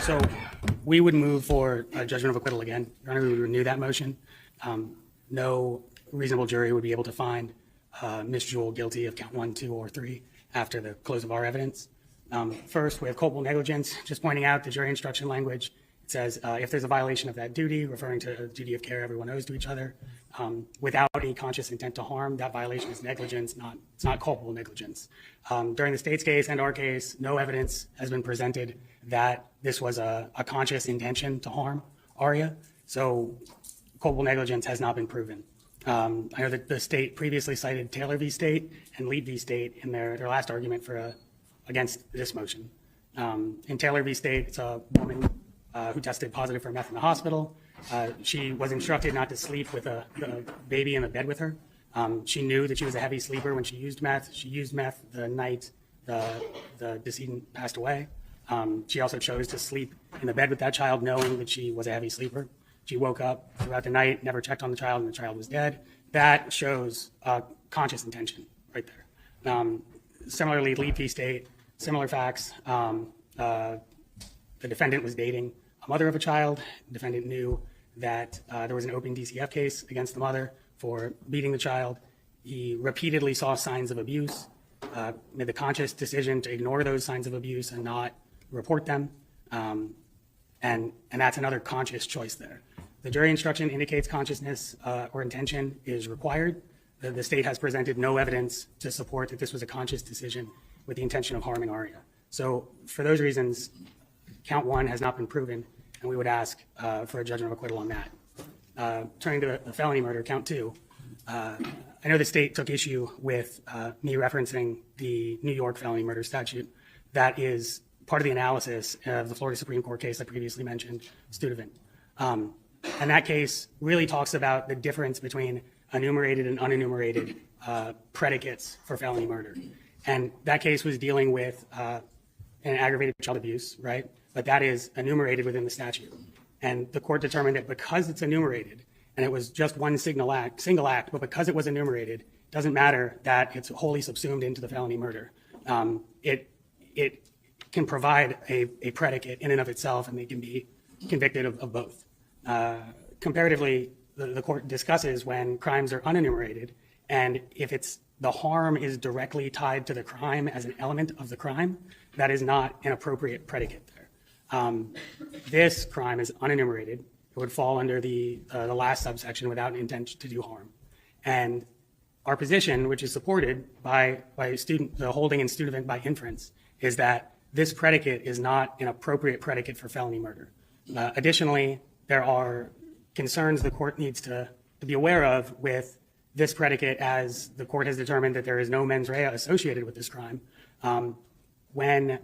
So we would move for a judgment of acquittal again. Your Honor, we would renew that motion. No reasonable jury would be able to find Ms. Jewell guilty of count 1, 2, or 3 after the close of our evidence. First, we have culpable negligence. Just pointing out the jury instruction language. It says if there's a violation of that duty, referring to a duty of care everyone owes to each other, without any conscious intent to harm, that violation is negligence, it's not culpable negligence. During the state's case and our case, no evidence has been presented that this was a conscious intention to harm Aria, so culpable negligence has not been proven. I know that the state previously cited Taylor v. State and Lead v. State in their last argument against this motion. In Taylor v. State, it's a woman who tested positive for meth in the hospital. She was instructed not to sleep with a baby in the bed with her. She knew that she was a heavy sleeper when she used meth. She used meth the night the decedent passed away. She also chose to sleep in the bed with that child knowing that she was a heavy sleeper. She woke up throughout the night, never checked on the child, and the child was dead. That shows conscious intention right there. Similarly, Lead v. State, similar facts. The defendant was dating a mother of a child. The defendant knew that there was an open DCF case against the mother for beating the child. He repeatedly saw signs of abuse, made the conscious decision to ignore those signs of abuse and not report them. And that's another conscious choice there. The jury instruction indicates consciousness or intention is required. The state has presented no evidence to support that this was a conscious decision with the intention of harming Aria. So for those reasons, count 1 has not been proven, and we would ask for a judgment of acquittal on that. Turning to the felony murder, count 2, I know the state took issue with me referencing the New York felony murder statute. That is part of the analysis of the Florida Supreme Court case I previously mentioned, Studevant. And that case really talks about the difference between enumerated and unenumerated predicates for felony murder. And that case was dealing with an aggravated child abuse, right? But that is enumerated within the statute. And the court determined that because it's enumerated, and it was just one single act, but because it was enumerated, it doesn't matter that it's wholly subsumed into the felony murder. It can provide a predicate in and of itself, and they can be convicted of both. Comparatively, the court discusses when crimes are unenumerated, and if the harm is directly tied to the crime as an element of the crime, that is not an appropriate predicate there. This crime is unenumerated. It would fall under the last subsection without an intent to do harm. And our position, which is supported by the holding in Studevant by inference, is that this predicate is not an appropriate predicate for felony murder. Additionally, there are concerns the court needs to be aware of with this predicate, as the court has determined that there is no mens rea associated with this crime. When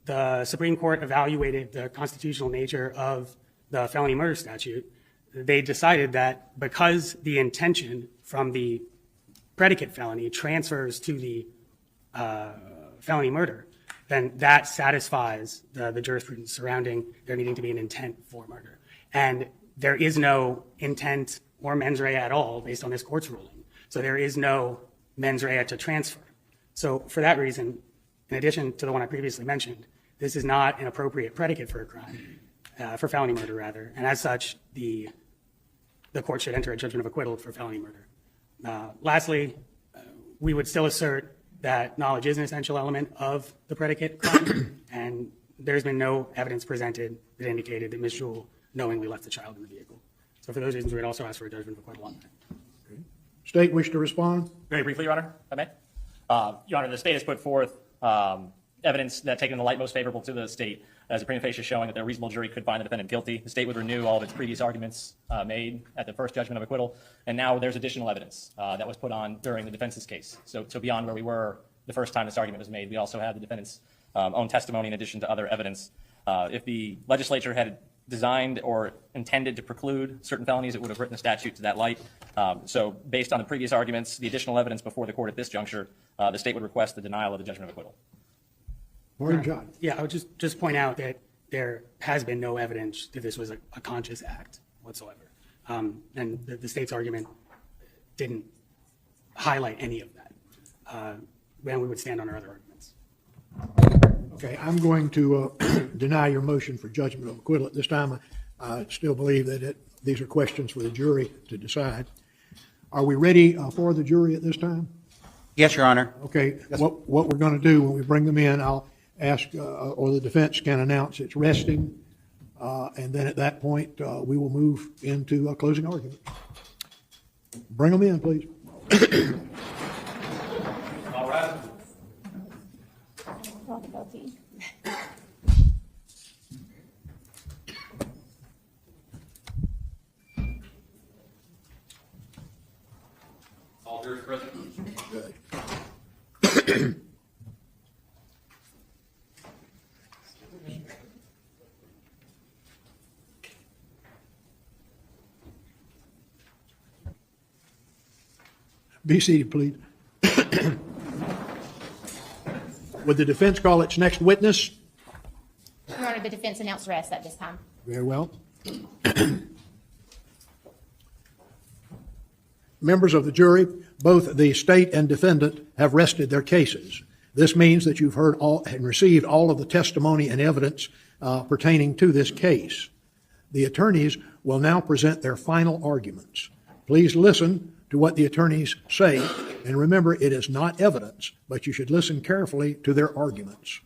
the Supreme Court evaluated the constitutional nature of the felony murder statute, they decided that because the intention from the predicate felony transfers to the felony murder, then that satisfies the jurisprudence surrounding there needing to be an intent for murder. And there is no intent or mens rea at all based on this court's ruling. So there is no mens rea to transfer. So for that reason, in addition to the one I previously mentioned, this is not an appropriate predicate for a crime, for felony murder rather. And as such, the court should enter a judgment of acquittal for felony murder. Lastly, we would still assert that knowledge is an essential element of the predicate crime, and there's been no evidence presented that indicated that Ms. Jewell knowingly left the child in the vehicle. So for those reasons, we'd also ask for a judgment of acquittal on that. Okay. State wish to respond? Very briefly, Your Honor, if I may. Your Honor, the state has put forth evidence that, taken in the light most favorable to the state, as a prima facie showing that a reasonable jury could find the defendant guilty. The state would renew all of its previous arguments made at the first judgment of acquittal, and now there's additional evidence that was put on during the defense's case. So beyond where we were the first time this argument was made, we also have the defendant's own testimony in addition to other evidence. If the legislature had designed or intended to preclude certain felonies, it would have written the statute to that light. So based on the previous arguments, the additional evidence before the court at this juncture, the state would request the denial of the judgment of acquittal. Morning, John. Yeah, I would just point out that there has been no evidence that this was a conscious act whatsoever. And the state's argument didn't highlight any of that. Then we would stand on our other arguments. Okay, I'm going to deny your motion for judgment of acquittal at this time. I still believe that these are questions for the jury to decide. Are we ready for the jury at this time? Yes, Your Honor. Okay, what we're going to do when we bring them in, I'll ask, or the defense can announce it's resting, and then at that point, we will move into a closing argument. Bring them in, please. All right. All jurors present. Be seated, please. Would the defense call its next witness? Your Honor, the defense announced rest at this time. Very well. Members of the jury, both the state and defendant have rested their cases. This means that you've heard all and received all of the testimony and evidence pertaining to this case. The attorneys will now present their final arguments. Please listen to what the attorneys say, and remember, it is not evidence, but you should listen carefully to their arguments.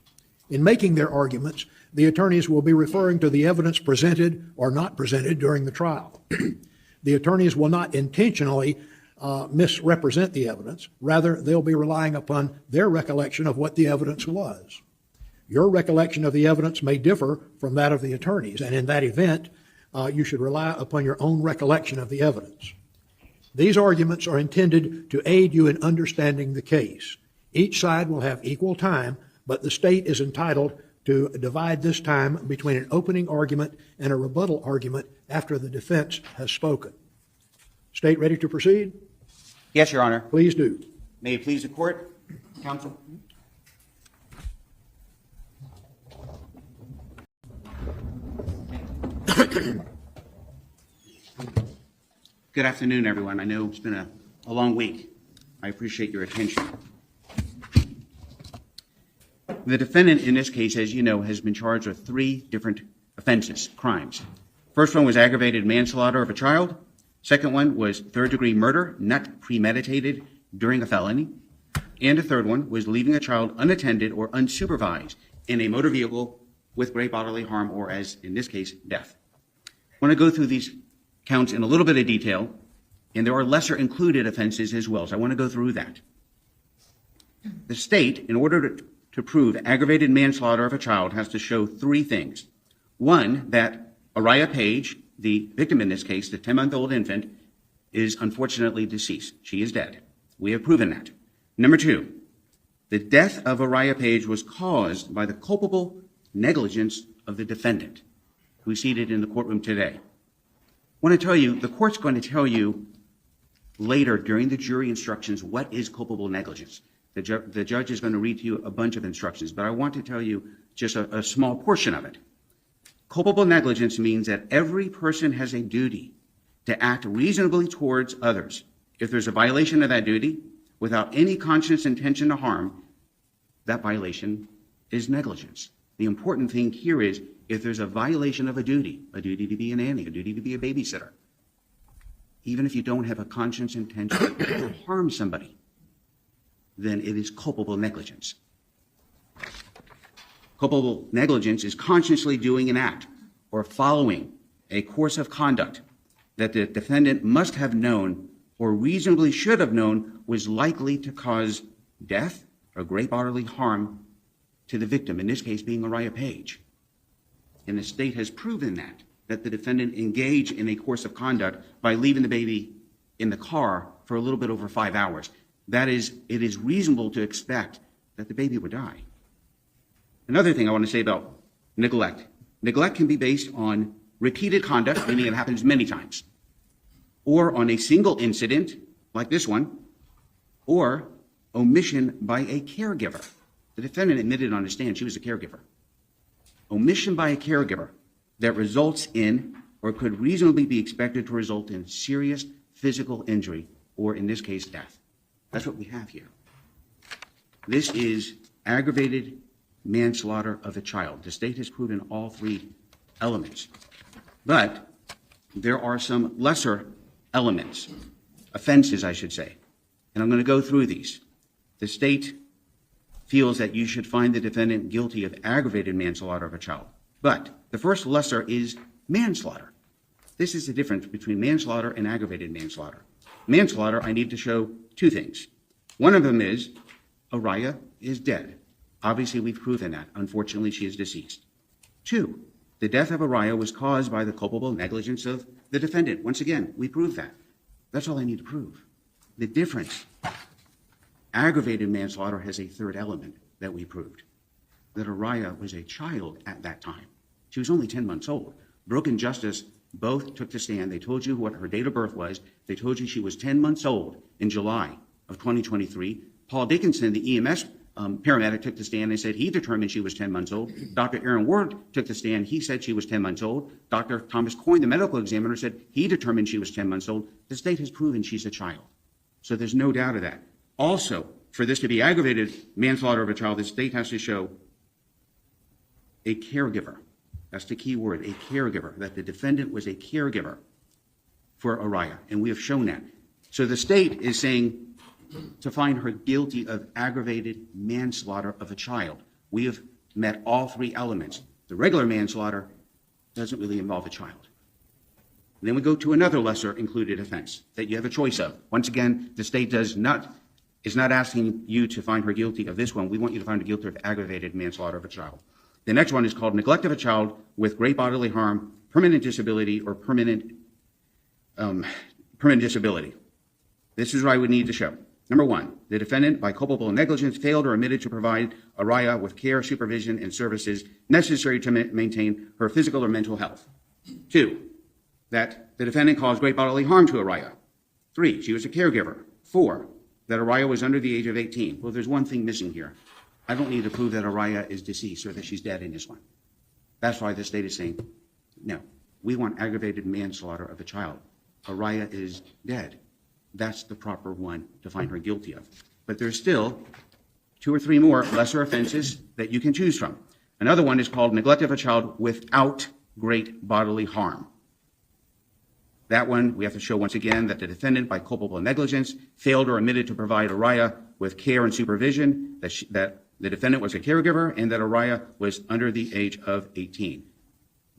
In making their arguments, the attorneys will be referring to the evidence presented or not presented during the trial. The attorneys will not intentionally misrepresent the evidence. Rather, they'll be relying upon their recollection of what the evidence was. Your recollection of the evidence may differ from that of the attorneys, and in that event, you should rely upon your own recollection of the evidence. These arguments are intended to aid you in understanding the case. Each side will have equal time, but the state is entitled to divide this time between an opening argument and a rebuttal argument after the defense has spoken. State ready to proceed? Yes, Your Honor. Please do. May it please the court, counsel? Good afternoon, everyone. I know it's been a long week. I appreciate your attention. The defendant in this case, as you know, has been charged with 3 different offenses, crimes. First one was aggravated manslaughter of a child. Second one was third-degree murder, not premeditated during a felony. And a third one was leaving a child unattended or unsupervised in a motor vehicle with great bodily harm, or as in this case, death. I want to go through these counts in a little bit of detail, and there are lesser included offenses as well, so I want to go through that. The state, in order to prove aggravated manslaughter of a child, has to show 3 things. One, that Araya Page, the victim in this case, the 10-month-old infant, is unfortunately deceased. She is dead. We have proven that. Number 2, the death of Araya Page was caused by the culpable negligence of the defendant, who is seated in the courtroom today. I want to tell you, the court's going to tell you later during the jury instructions what is culpable negligence. The judge is going to read to you a bunch of instructions, but I want to tell you just a small portion of it. Culpable negligence means that every person has a duty to act reasonably towards others. If there's a violation of that duty, without any conscious intention to harm, that violation is negligence. The important thing here is, if there's a violation of a duty to be a nanny, a duty to be a babysitter, even if you don't have a conscious intention to harm somebody, then it is culpable negligence. Culpable negligence is consciously doing an act or following a course of conduct that the defendant must have known or reasonably should have known was likely to cause death or great bodily harm to the victim, in this case being Araya Page. And the state has proven that the defendant engaged in a course of conduct by leaving the baby in the car for a little bit over 5 hours. That is, it is reasonable to expect that the baby would die. Another thing I want to say about neglect. Neglect can be based on repeated conduct, meaning it happens many times, or on a single incident, like this one, or omission by a caregiver. The defendant admitted on the stand she was a caregiver. Omission by a caregiver that results in, or could reasonably be expected to result in, serious physical injury, or in this case, death. That's what we have here. This is aggravated manslaughter of a child. The state has proven all three elements. But there are some lesser elements, offenses, I should say. And I'm going to go through these. The state feels that you should find the defendant guilty of aggravated manslaughter of a child. But the first lesser is manslaughter. This is the difference between manslaughter and aggravated manslaughter. Manslaughter, I need to show two things. One of them is Araya is dead. Obviously, we've proven that. Unfortunately, she is deceased. Two, the death of Araya was caused by the culpable negligence of the defendant. Once again, we proved that. That's all I need to prove. The difference, aggravated manslaughter has a third element that we proved, that Araya was a child at that time. She was only 10 months old. Brooke and Justice both took the stand. They told you what her date of birth was. They told you she was 10 months old in July of 2023. Paul Dickinson, the EMS paramedic, took the stand and said he determined she was 10 months old. Dr. Aaron Ward took the stand. He said she was 10 months old. Dr. Thomas Coyne, the medical examiner, said he determined she was 10 months old. The state has proven she's a child. So there's no doubt of that. Also, for this to be aggravated manslaughter of a child, the state has to show a caregiver. That's the key word, a caregiver, that the defendant was a caregiver for Araya, and we have shown that. So the state is saying to find her guilty of aggravated manslaughter of a child. We have met all three elements. The regular manslaughter doesn't really involve a child. And then we go to another lesser included offense that you have a choice of. Once again, the state is not asking you to find her guilty of this one. We want you to find her guilty of aggravated manslaughter of a child. The next one is called neglect of a child with great bodily harm, permanent disability, or permanent disability. This is what I would need to show. Number one, the defendant, by culpable negligence, failed or omitted to provide Araya with care, supervision, and services necessary to maintain her physical or mental health. Two, that the defendant caused great bodily harm to Araya. Three, she was a caregiver. Four, that Araya was under the age of 18. Well, there's one thing missing here. I don't need to prove that Araya is deceased or that she's dead in this one. That's why the state is saying, no, we want aggravated manslaughter of a child. Araya is dead. That's the proper one to find her guilty of. But there's still 2 or 3 more lesser offenses that you can choose from. Another one is called neglect of a child without great bodily harm. That one, we have to show once again that the defendant, by culpable negligence, failed or omitted to provide Araya with care and supervision, that the defendant was a caregiver, and that Araya was under the age of 18.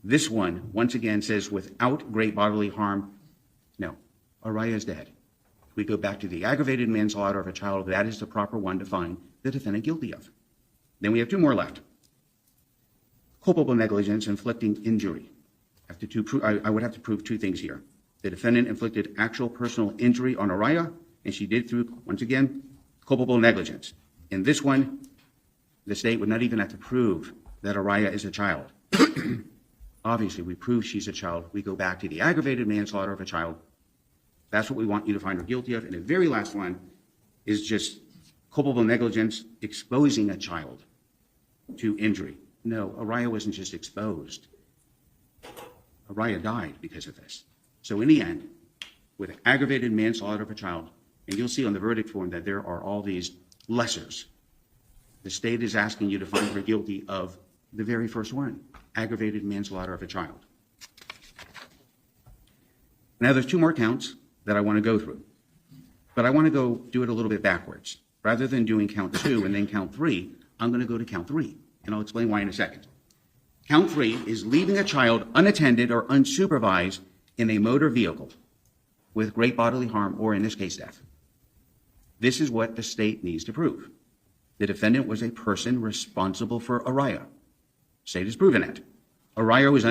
This one, once again, says without great bodily harm. No, Araya is dead. We go back to the aggravated manslaughter of a child. That is the proper one to find the defendant guilty of. Then we have 2 more left. Culpable negligence inflicting injury. I would have to prove 2 things here. The defendant inflicted actual personal injury on Araya, and she did through, once again, culpable negligence. In this one, the state would not even have to prove that Araya is a child. Obviously, we prove she's a child. We go back to the aggravated manslaughter of a child. That's what we want you to find her guilty of. And the very last one is just culpable negligence exposing a child to injury. No, Araya wasn't just exposed. Araya died because of this. So in the end, with aggravated manslaughter of a child, and you'll see on the verdict form that there are all these lessers, the state is asking you to find her guilty of the very first one, aggravated manslaughter of a child. Now there's 2 more counts that I want to go through, but I want to go do it a little bit backwards. Rather than doing count 2 and then count 3, I'm going to go to count 3, and I'll explain why in a second. Count 3 is leaving a child unattended or unsupervised in a motor vehicle with great bodily harm, or in this case, death. This is what the state needs to prove. The defendant was a person responsible for Araya. State has proven that. Araya was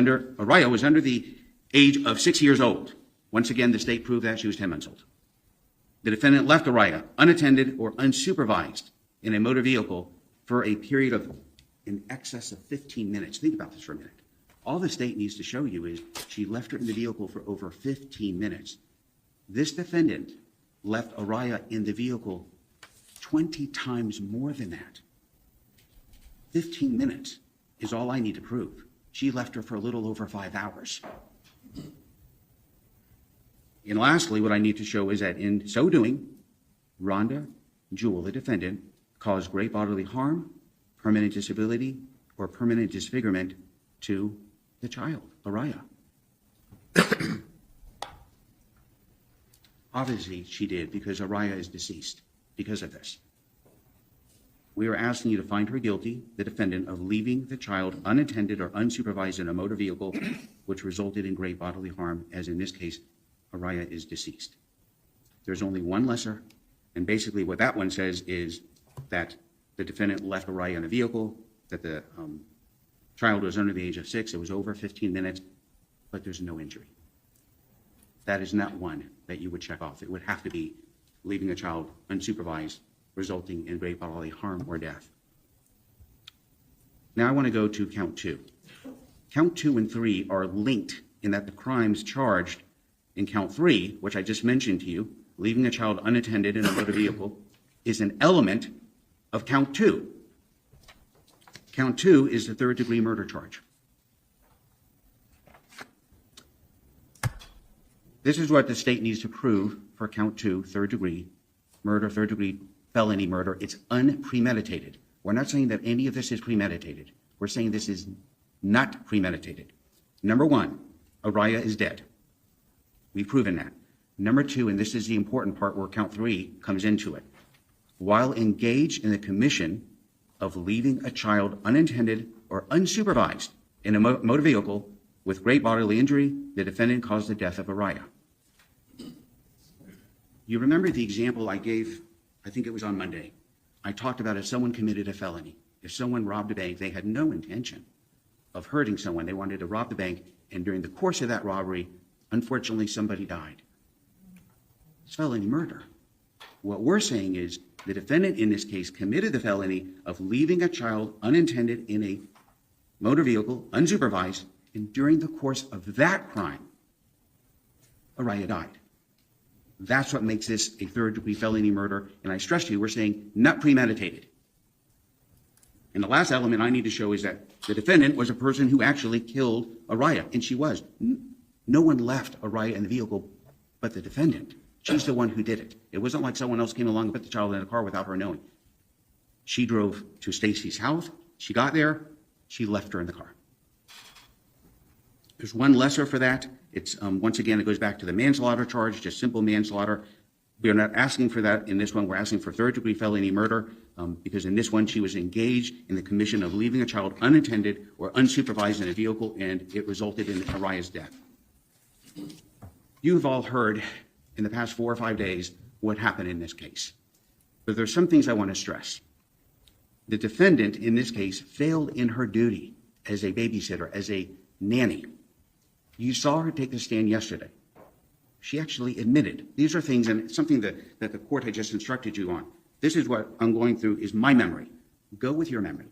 under the age of 6 years old. Once again, the state proved that she was 10 months old. The defendant left Araya unattended or unsupervised in a motor vehicle for a period of in excess of 15 minutes. Think about this for a minute. All the state needs to show you is she left her in the vehicle for over 15 minutes. This defendant left Araya in the vehicle 20 times more than that. 15 minutes is all I need to prove. She left her for a little over 5 hours. And lastly, what I need to show is that in so doing, Rhonda Jewell, the defendant, caused great bodily harm, permanent disability, or permanent disfigurement to the child, Araya. Obviously, she did, because Araya is deceased because of this. We are asking you to find her guilty, the defendant, of leaving the child unattended or unsupervised in a motor vehicle, which resulted in great bodily harm, as in this case, Araya is deceased. There's only one lesser, and basically what that one says is that the defendant left Araya in a vehicle, that the child was under the age of 6, it was over 15 minutes, but there's no injury. That is not one that you would check off. It would have to be leaving a child unsupervised, resulting in great bodily harm or death. Now I want to go to count 2. Count 2 and 3 are linked in that the crimes charged in count 3, which I just mentioned to you, leaving a child unattended in a motor vehicle, is an element of count 2. Count 2 is the third-degree murder charge. This is what the state needs to prove for count 2, third-degree murder, third-degree felony murder. It's unpremeditated. We're not saying that any of this is premeditated. We're saying this is not premeditated. Number 1, Araya is dead. We've proven that. Number 2, and this is the important part where count 3 comes into it. While engaged in the commission of leaving a child unattended or unsupervised in a motor vehicle with great bodily injury, the defendant caused the death of Araya. You remember the example I gave, I think it was on Monday. I talked about if someone committed a felony, if someone robbed a bank, they had no intention of hurting someone. They wanted to rob the bank, and during the course of that robbery, unfortunately, somebody died. It's felony murder. What we're saying is the defendant in this case committed the felony of leaving a child unattended in a motor vehicle, unsupervised, and during the course of that crime, Araya died. That's what makes this a third-degree felony murder, and I stress to you, we're saying not premeditated. And the last element I need to show is that the defendant was a person who actually killed Araya, and she was. No one left Araya in the vehicle but the defendant. She's the one who did it. It wasn't like someone else came along and put the child in a car without her knowing. She drove to Stacy's house. She got there. She left her in the car. There's one lesser for that. It's once again, it goes back to the manslaughter charge, just simple manslaughter. We are not asking for that in this one. We're asking for third-degree felony murder because in this one, she was engaged in the commission of leaving a child unattended or unsupervised in a vehicle, and it resulted in Araya's death. You've all heard in the past 4 or 5 days what happened in this case. But there's some things I want to stress. The defendant in this case failed in her duty as a babysitter, as a nanny. You saw her take the stand yesterday. She actually admitted. These are things, and something that the court had just instructed you on. This is what I'm going through is my memory. Go with your memory.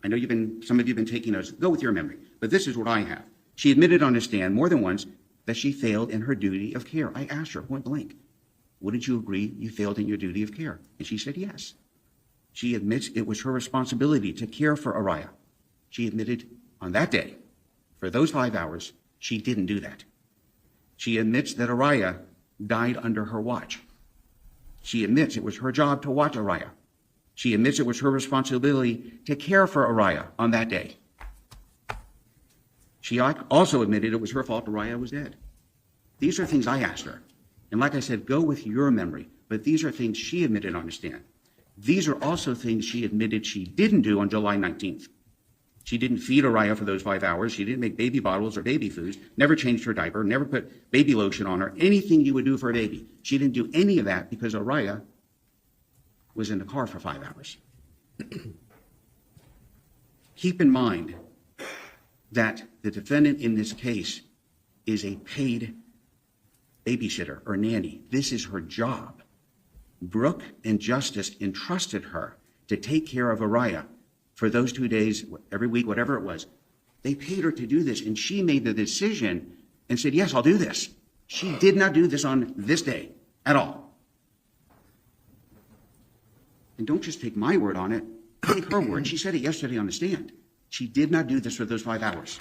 I know some of you have been taking notes. Go with your memory. But this is what I have. She admitted on the stand more than once that she failed in her duty of care. I asked her point blank, wouldn't you agree you failed in your duty of care? And she said yes. She admits it was her responsibility to care for Araya. She admitted on that day, for those 5 hours, she didn't do that. She admits that Araya died under her watch. She admits it was her job to watch Araya. She admits it was her responsibility to care for Araya on that day. She also admitted it was her fault Araya was dead. These are things I asked her. And like I said, go with your memory. But these are things she admitted on the stand. These are also things she admitted she didn't do on July 19th. She didn't feed Araya for those 5 hours. She didn't make baby bottles or baby foods, never changed her diaper, never put baby lotion on her, anything you would do for a baby. She didn't do any of that because Araya was in the car for 5 hours. Keep in mind that the defendant in this case is a paid babysitter or nanny. This is her job. Brooke and Justice entrusted her to take care of Araya for those 2 days, every week, whatever it was. They paid her to do this, and she made the decision and said, yes, I'll do this. She did not do this on this day at all. And don't just take my word on it. Take her word. She said it yesterday on the stand. She did not do this for those 5 hours.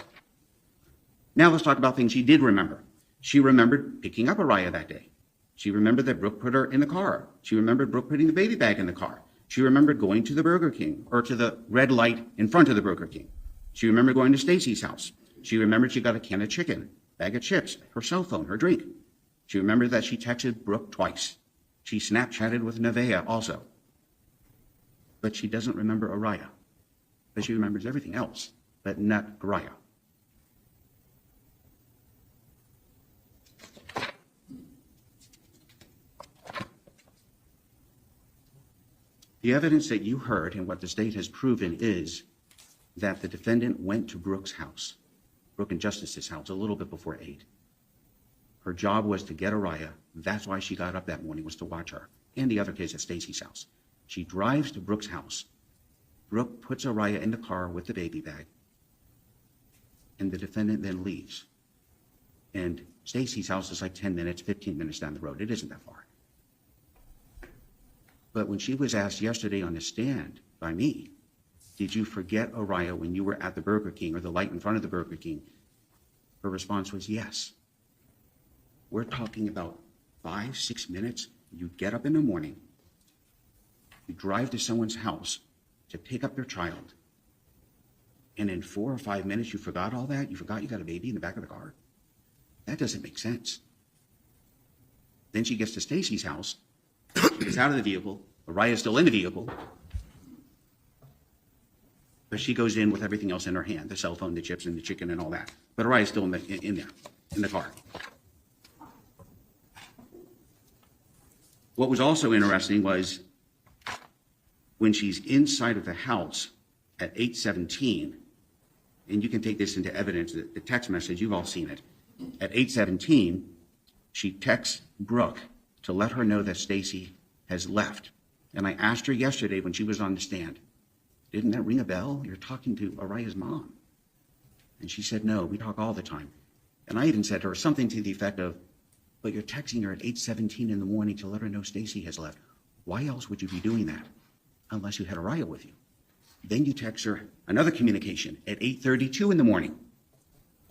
Now let's talk about things she did remember. She remembered picking up Araya that day. She remembered that Brooke put her in the car. She remembered Brooke putting the baby bag in the car. She remembered going to the Burger King, or to the red light in front of the Burger King. She remembered going to Stacy's house. She remembered she got a can of chicken, bag of chips, her cell phone, her drink. She remembered that she texted Brooke twice. She Snapchatted with Nevaeh also. But she doesn't remember Araya. But she remembers everything else, but not Araya. The evidence that you heard and what the state has proven is that the defendant went to Brooke's house, Brooke and Justice's house, a little bit before 8. Her job was to get Araya. That's why she got up that morning, was to watch her, and the other kids at Stacy's house. She drives to Brooke's house. Brooke puts Araya in the car with the baby bag, and the defendant then leaves. And Stacy's house is like 10 minutes, 15 minutes down the road. It isn't that far. But when she was asked yesterday on the stand by me, did you forget Araya when you were at the Burger King or the light in front of the Burger King? Her response was yes. We're talking about 5, 6 minutes. You get up in the morning, you drive to someone's house to pick up their child, and in 4 or 5 minutes you forgot all that? You forgot you got a baby in the back of the car? That doesn't make sense. Then she gets to Stacy's house, she gets out of the vehicle, Araya's still in the vehicle, but she goes in with everything else in her hand, the cell phone, the chips, and the chicken, and all that. But Araya's still in there, in the car. What was also interesting was when she's inside of the house at 8:17, and you can take this into evidence, the text message, you've all seen it. At 8:17, she texts Brooke to let her know that Stacy has left. And I asked her yesterday when she was on the stand, didn't that ring a bell? You're talking to Araya's mom. And she said, no, we talk all the time. And I even said to her something to the effect of, but you're texting her at 8:17 in the morning to let her know Stacy has left. Why else would you be doing that? Unless you had Araya with you. Then you text her another communication at 8:32 in the morning.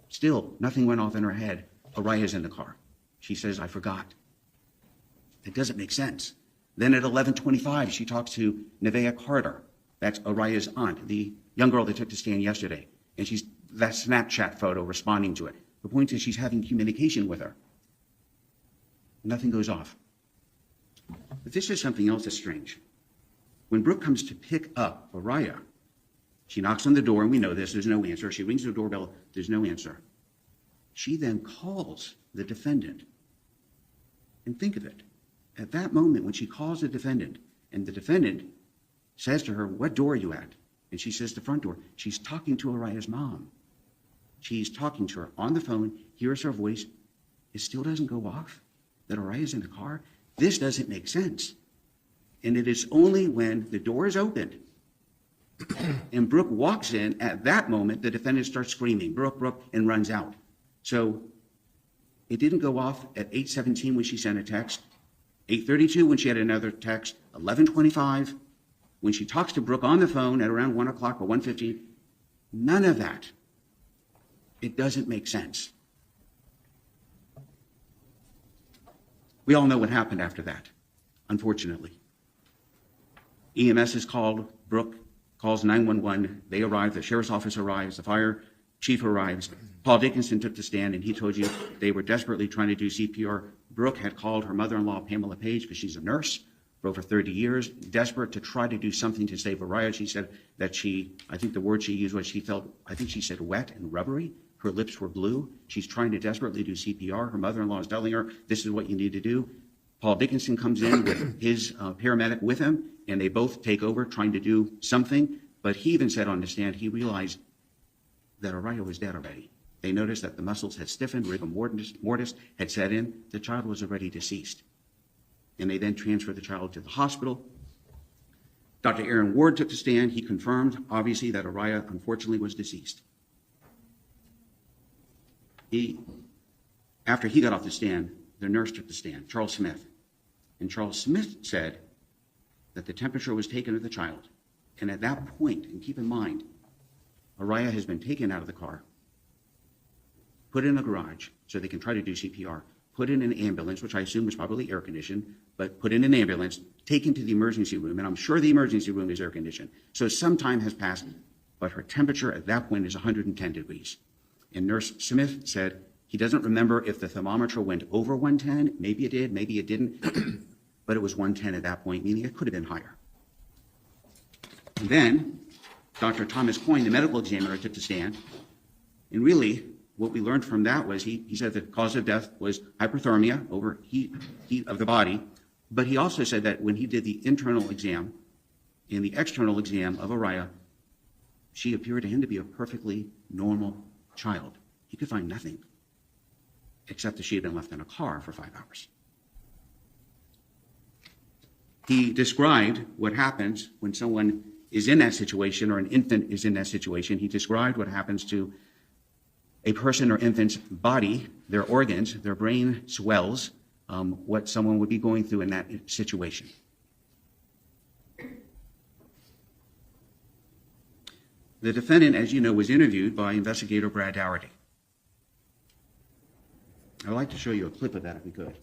Still, nothing went off in her head. Araya's in the car. She says, I forgot. It doesn't make sense. Then at 11:25, she talks to Nevaeh Carter. That's Araya's aunt, the young girl that took the stand yesterday. And she's that Snapchat photo responding to it. The point is she's having communication with her. Nothing goes off. But this is something else that's strange. When Brooke comes to pick up Araya, she knocks on the door, and we know this, there's no answer. She rings the doorbell, there's no answer. She then calls the defendant. And think of it. At that moment, when she calls the defendant, and the defendant says to her, what door are you at? And she says the front door. She's talking to Araya's mom. She's talking to her on the phone, hears her voice. It still doesn't go off that Araya's in the car. This doesn't make sense. And it is only when the door is opened and Brooke walks in, at that moment, the defendant starts screaming, Brooke, Brooke, and runs out. So it didn't go off at 8:17 when she sent a text, 8:32 when she had another text, 11:25 when she talks to Brooke on the phone at around 1 o'clock or 1:15. None of that. It doesn't make sense. We all know what happened after that, unfortunately. EMS is called, Brooke calls 911, they arrive, the sheriff's office arrives, the fire chief arrives. Paul Dickinson took the stand, and he told you they were desperately trying to do CPR. Brooke had called her mother-in-law, Pamela Page, because she's a nurse for over 30 years, desperate to try to do something to save Araya. She said that I think the word she used was she felt, I think she said wet and rubbery. Her lips were blue. She's trying to desperately do CPR. Her mother-in-law is telling her, this is what you need to do. Paul Dickinson comes in with his paramedic with him, and they both take over trying to do something. But he even said on the stand, he realized that Araya was dead already. They noticed that the muscles had stiffened, rigor mortis had set in. The child was already deceased. And they then transferred the child to the hospital. Dr. Aaron Ward took the stand. He confirmed, obviously, that Araya, unfortunately, was deceased. After he got off the stand, the nurse took the stand, Charles Smith. And Charles Smith said that the temperature was taken of the child. And at that point, and keep in mind, Araya has been taken out of the car, put in a garage so they can try to do CPR, put in an ambulance, which I assume was probably air conditioned, but put in an ambulance, taken to the emergency room, and I'm sure the emergency room is air conditioned. So some time has passed, but her temperature at that point is 110 degrees. And Nurse Smith said he doesn't remember if the thermometer went over 110. Maybe it did, maybe it didn't, but it was 110 at that point, meaning it could have been higher. And then Dr. Thomas Coyne, the medical examiner, took the stand, and really what we learned from that was he said the cause of death was hyperthermia, overheat of the body, but he also said that when he did the internal exam and the external exam of Araya, she appeared to him to be a perfectly normal child. He could find nothing except that she had been left in a car for 5 hours. He described what happens when someone is in that situation or an infant is in that situation. He described what happens to a person or infant's body, their organs, their brain swells, what someone would be going through in that situation. The defendant, as you know, was interviewed by investigator Brad Dougherty. I'd like to show you a clip of that if we could.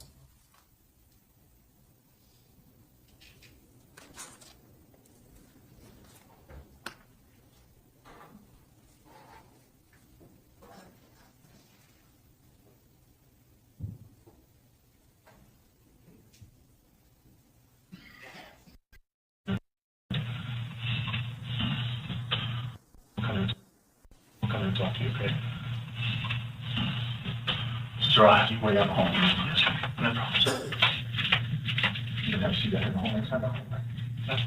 I'll come in and talk to you, okay? Sir, I'll have you way out home. Yes, sir. No problem, sir. You can have a seat out in the home next time. That's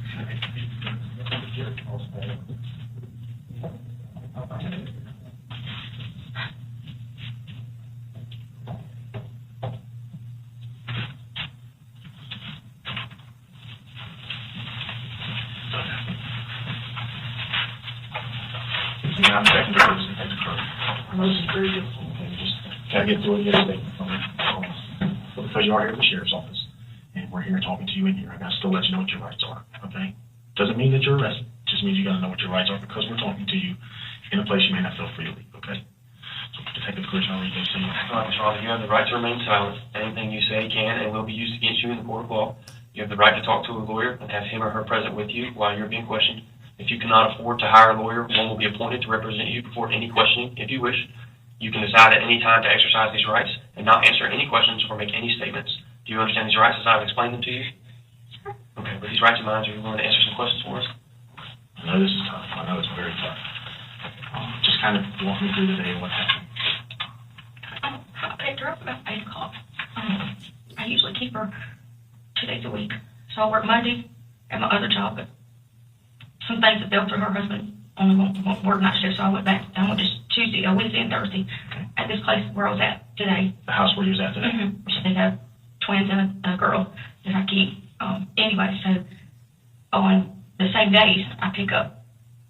I'm checking the person that's occurred. I know this is very difficult, okay? Just gotta get through it, get a statement from it. Because you are here at the sheriff's office, and we're here talking to you in here, I gotta still let you know what your rights are, okay? Doesn't mean that you're arrested, just means you gotta know what your rights are because we're talking to you in a place you may not feel free to leave, okay? So Detective Clearshaw, are you going to say anything? Mr. Rhonda, you have the right to remain silent. Anything you say can and will be used against you in the court of law. You have the right to talk to a lawyer and have him or her present with you while you're being questioned. If you cannot afford to hire a lawyer, one will be appointed to represent you before any questioning, if you wish. You can decide at any time to exercise these rights and not answer any questions or make any statements. Do you understand these rights as I've explained them to you? Sure. Okay, with these rights in mind, are you willing to answer some questions for us? I know this is tough, I know it's very tough. Just kind of walk me through the day and what happened. I picked her up about 8 o'clock. I usually keep her 2 days a week. So I work Monday at my other job, but some things that fell through her husband only won't work night shift, so I went back. I went just Wednesday and Thursday at this place where I was at today. The house where you was at today? Mm-hmm. Which they have twins and a girl that I keep. Anyway, so on the same days, I pick up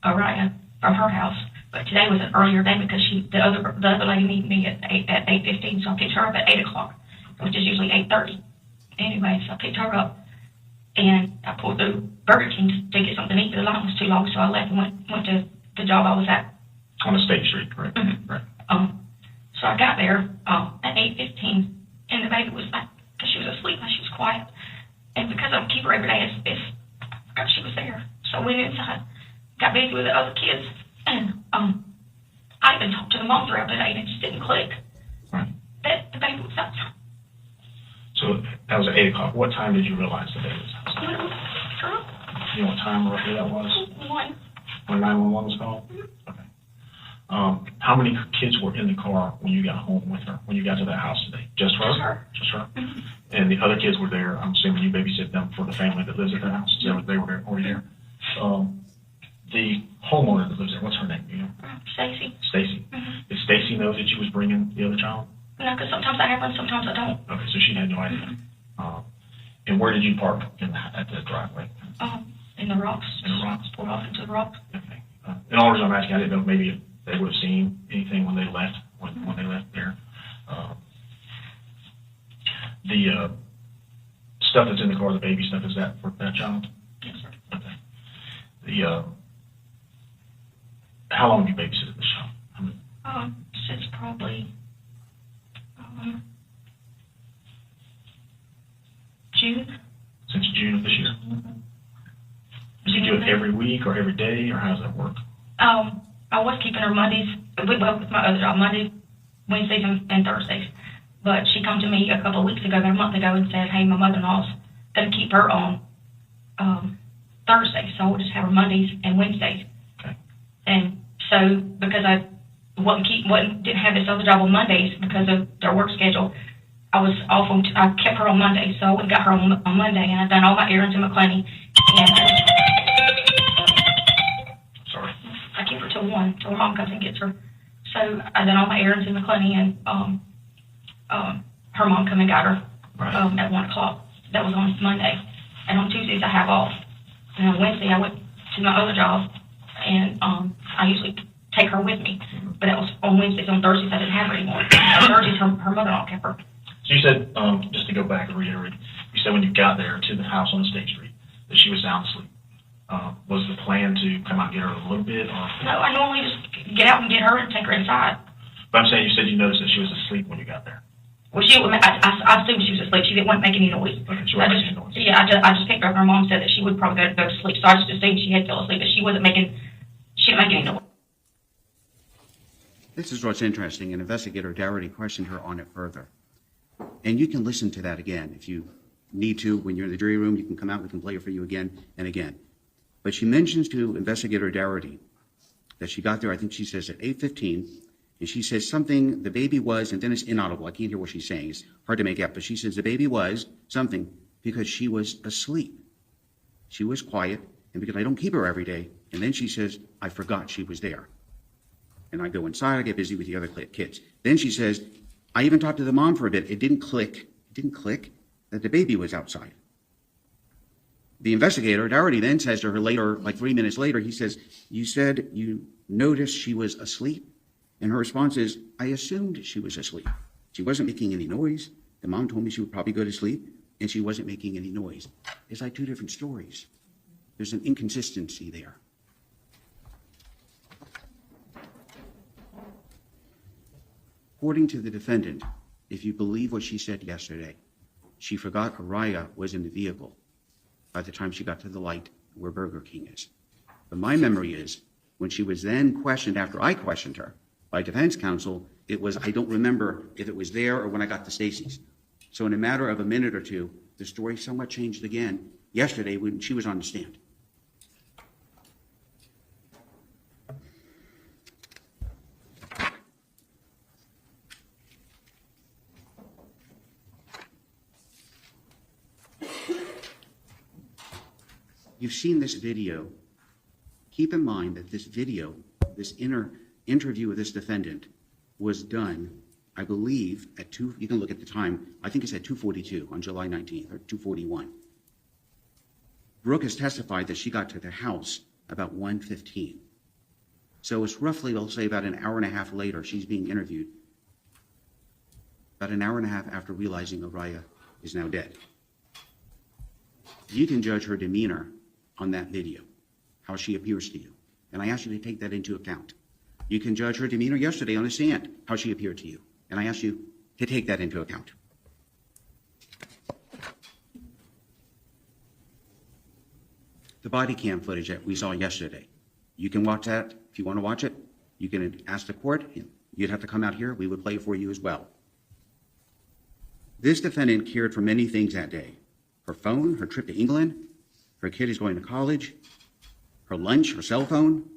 Araya from her house. But today was an earlier day because the other lady needed me at 8:15, so I picked her up at 8 o'clock, which is usually 8:30. Anyway, so I picked her up, and I pulled through Burger King to get something to eat, but the line was too long, so I left and went to the job I was at. On the State Street, correct? Mm-hmm. Right. So I got there at 8:15, and the baby was like, because she was asleep and she was quiet, and because I keep her every day, I forgot she was there. So I went inside, got busy with the other kids, and I even talked to the mom throughout the day, and it just didn't click Right. that the baby was outside. So that was at 8 o'clock. What time did you realize the baby was outside? You know, girl, You know what time roughly that was? one. When 911 was called? Okay. How many kids were in the car when you got home with her, when you got to that house today? Just her? Just her. Just her? Mhm. And the other kids were there, I'm assuming you babysit them for the family that lives at the house? They were there, already there? The homeowner that lives there, what's her name? You know? Stacy. Stacy. Mhm. Did Stacy know that you was bringing the other child? No, because sometimes I have one, sometimes I don't. Okay, so she had no idea. And where did you park at the driveway? In the rocks. In the rocks? Pulled off into the rocks. Okay. And the only reason I'm asking, I didn't know if maybe they would have seen anything when they left, when they left there. The stuff that's in the car, the baby stuff, is that for that child? Yes, sir. Okay. How long have you babysitted this child? Since probably week or every day, or how does that work? I was keeping her Mondays, with my other job, Monday, Wednesdays, and Thursdays. But she come to me a couple of weeks ago, about a month ago, and said, hey, my mother-in-law's going to keep her on Thursdays, so we'll just have her Mondays and Wednesdays. Okay. And so, because I didn't have this other job on Mondays because of their work schedule, I was off on, I kept her on Monday, so I went and got her on Monday, and I've done all my errands in McClenny, and Sorry. I keep her till 1, till her mom comes and gets her. So I done all my errands in McClenny, and her mom come and got her Right. at 1 o'clock. That was on Monday. And on Tuesdays I have off. And on Wednesday I went to my other job, and I usually take her with me. But that was on Wednesdays. On Thursdays I didn't have her anymore. On Thursdays her mother-in-law kept her. So you said, just to go back and reiterate, you said when you got there to the house on State Street that she was sound asleep. Was the plan to come out and get her a little bit? Or? No, I normally just get out and get her and take her inside. But I'm saying you said you noticed that she was asleep when you got there. Well, I assumed she was asleep. She didn't make any noise. Okay, she wasn't making noise. Yeah, I just picked her up. Her mom said that she would probably go to sleep, so I just assumed she had fell asleep, but she didn't make any noise. This is what's interesting, and Investigator Dougherty questioned her on it further. And you can listen to that again if you need to. When you're in the jury room, you can come out, we can play it for you again and again. But she mentions to Investigator Dougherty that she got there, I think she says at 8:15, and she says something, the baby was, and then it's inaudible, I can't hear what she's saying, it's hard to make out, but she says the baby was something because she was asleep. She was quiet, and because I don't keep her every day, and then she says, I forgot she was there. And I go inside, I get busy with the other kids. Then she says, I even talked to the mom for a bit, it didn't click that the baby was outside. The investigator, Dougherty, then says to her later, like 3 minutes later, he says, you said you noticed she was asleep? And her response is, I assumed she was asleep. She wasn't making any noise. The mom told me she would probably go to sleep, and she wasn't making any noise. It's like two different stories. There's an inconsistency there. According to the defendant, if you believe what she said yesterday, she forgot Araya was in the vehicle by the time she got to the light where Burger King is. But my memory is, when she was then questioned after I questioned her by defense counsel, it was, I don't remember if it was there or when I got to Stacy's. So in a matter of a minute or two, the story somewhat changed again yesterday when she was on the stand. You've seen this video. Keep in mind that this video, this interview with this defendant was done, I believe, at you can look at the time, I think it's at 2:42 on July 19th, or 2:41. Brooke has testified that she got to the house about 1:15. So it's roughly, we'll say, about an hour and a half later, she's being interviewed. About an hour and a half after realizing Araya is now dead. You can judge her demeanor on that video, how she appears to you. And I ask you to take that into account. You can judge her demeanor yesterday on the stand, how she appeared to you. And I ask you to take that into account. The body cam footage that we saw yesterday, you can watch that if you want to watch it. You can ask the court. You'd have to come out here. We would play it for you as well. This defendant cared for many things that day. Her phone, her trip to England, her kid is going to college, her lunch, her cell phone,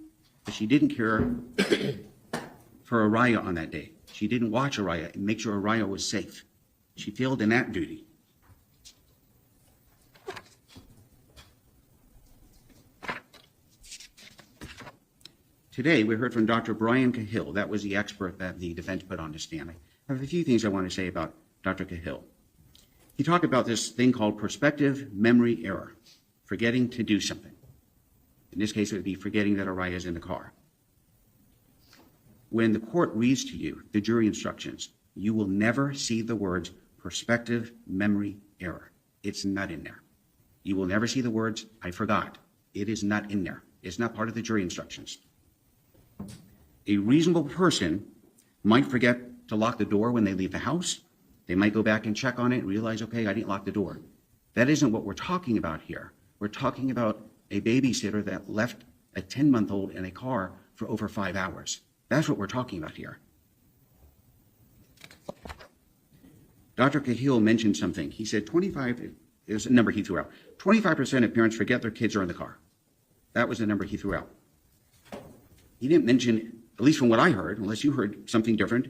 but she didn't care for Araya on that day. She didn't watch Araya and make sure Araya was safe. She failed in that duty. Today, we heard from Dr. Brian Cahill. That was the expert that the defense put on the stand. I have a few things I want to say about Dr. Cahill. He talked about this thing called prospective memory error, forgetting to do something. In this case, it would be forgetting that Araya is in the car. When the court reads to you the jury instructions, you will never see the words prospective memory error. It's not in there. You will never see the words, I forgot. It is not in there. It's not part of the jury instructions. A reasonable person might forget to lock the door when they leave the house. They might go back and check on it and realize, okay, I didn't lock the door. That isn't what we're talking about here. We're talking about a babysitter that left a 10-month-old in a car for over 5 hours. That's what we're talking about here. Dr. Cahill mentioned something. He said 25 is a number he threw out. 25% of parents forget their kids are in the car. That was the number he threw out. He didn't mention, at least from what I heard, unless you heard something different,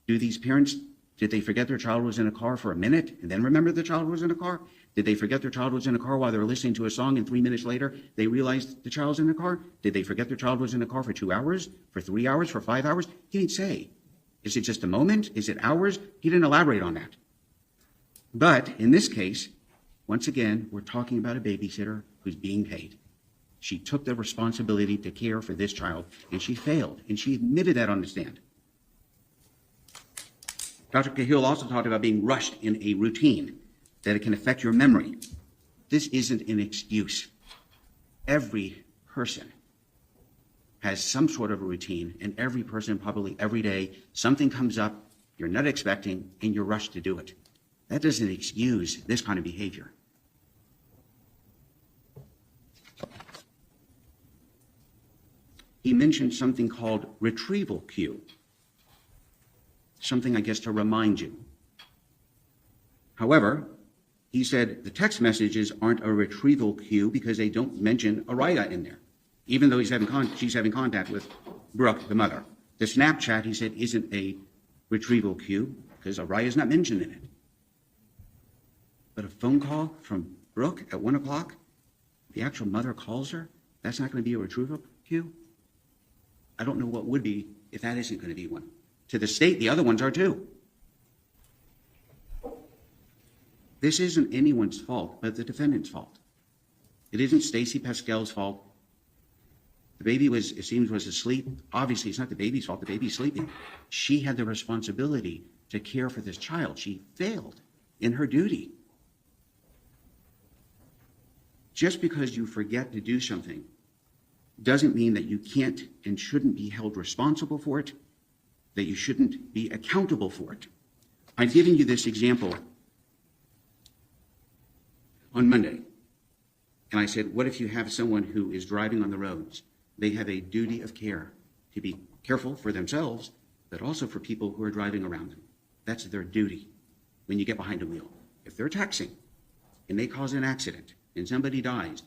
do these parents, did they forget their child was in a car for a minute and then remember the child was in a car? Did they forget their child was in a car while they were listening to a song and 3 minutes later they realized the child's in the car? Did they forget their child was in the car for 2 hours, for 3 hours, for 5 hours? He didn't say. Is it just a moment? Is it hours? He didn't elaborate on that. But in this case, once again, we're talking about a babysitter who's being paid. She took the responsibility to care for this child, and she failed, and she admitted that on the stand. Dr. Cahill also talked about being rushed in a routine, that it can affect your memory. This isn't an excuse. Every person has some sort of a routine, and every person probably every day, something comes up you're not expecting, and you're rushed to do it. That doesn't excuse this kind of behavior. He mentioned something called retrieval cue, something, I guess, to remind you. However, he said the text messages aren't a retrieval cue because they don't mention Araya in there, even though she's having contact with Brooke, the mother. The Snapchat, he said, isn't a retrieval cue because Araya's not mentioned in it. But a phone call from Brooke at 1 o'clock, the actual mother calls her, that's not going to be a retrieval cue? I don't know what would be if that isn't going to be one. To the state, the other ones are too. This isn't anyone's fault, but the defendant's fault. It isn't Stacy Pascal's fault. The baby it seems, was asleep. Obviously, it's not the baby's fault. The baby's sleeping. She had the responsibility to care for this child. She failed in her duty. Just because you forget to do something doesn't mean that you can't and shouldn't be held responsible for it, that you shouldn't be accountable for it. I've given you this example on Monday, and I said, what if you have someone who is driving on the roads? They have a duty of care to be careful for themselves, but also for people who are driving around them. That's their duty when you get behind a wheel. If they're taxiing and they cause an accident and somebody dies,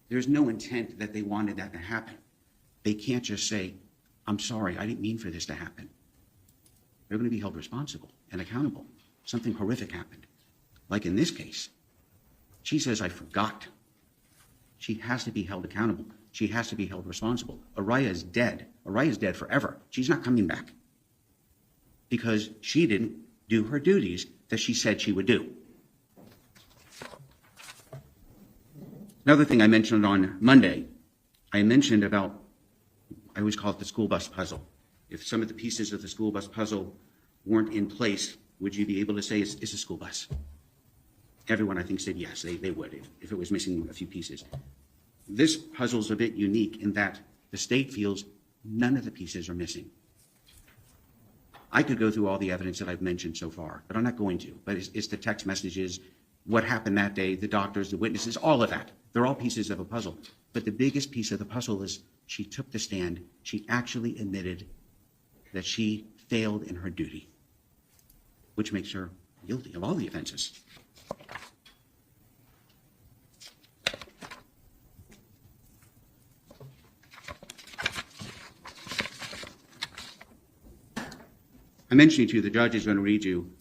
there's no intent that they wanted that to happen. They can't just say, I'm sorry, I didn't mean for this to happen. They're going to be held responsible and accountable. Something horrific happened. Like in this case, she says, I forgot. She has to be held accountable. She has to be held responsible. Araya is dead. Araya is dead forever. She's not coming back because she didn't do her duties that she said she would do. Another thing I mentioned on Monday, I mentioned about, I always call it the school bus puzzle. If some of the pieces of the school bus puzzle weren't in place, would you be able to say it's a school bus? Everyone, I think, said yes, they would, if it was missing a few pieces. This puzzle's a bit unique in that the state feels none of the pieces are missing. I could go through all the evidence that I've mentioned so far, but I'm not going to. But it's the text messages, what happened that day, the doctors, the witnesses, all of that. They're all pieces of a puzzle. But the biggest piece of the puzzle is she took the stand. She actually admitted that she failed in her duty, which makes her guilty of all the offenses. I mentioned to you the judge is going to read you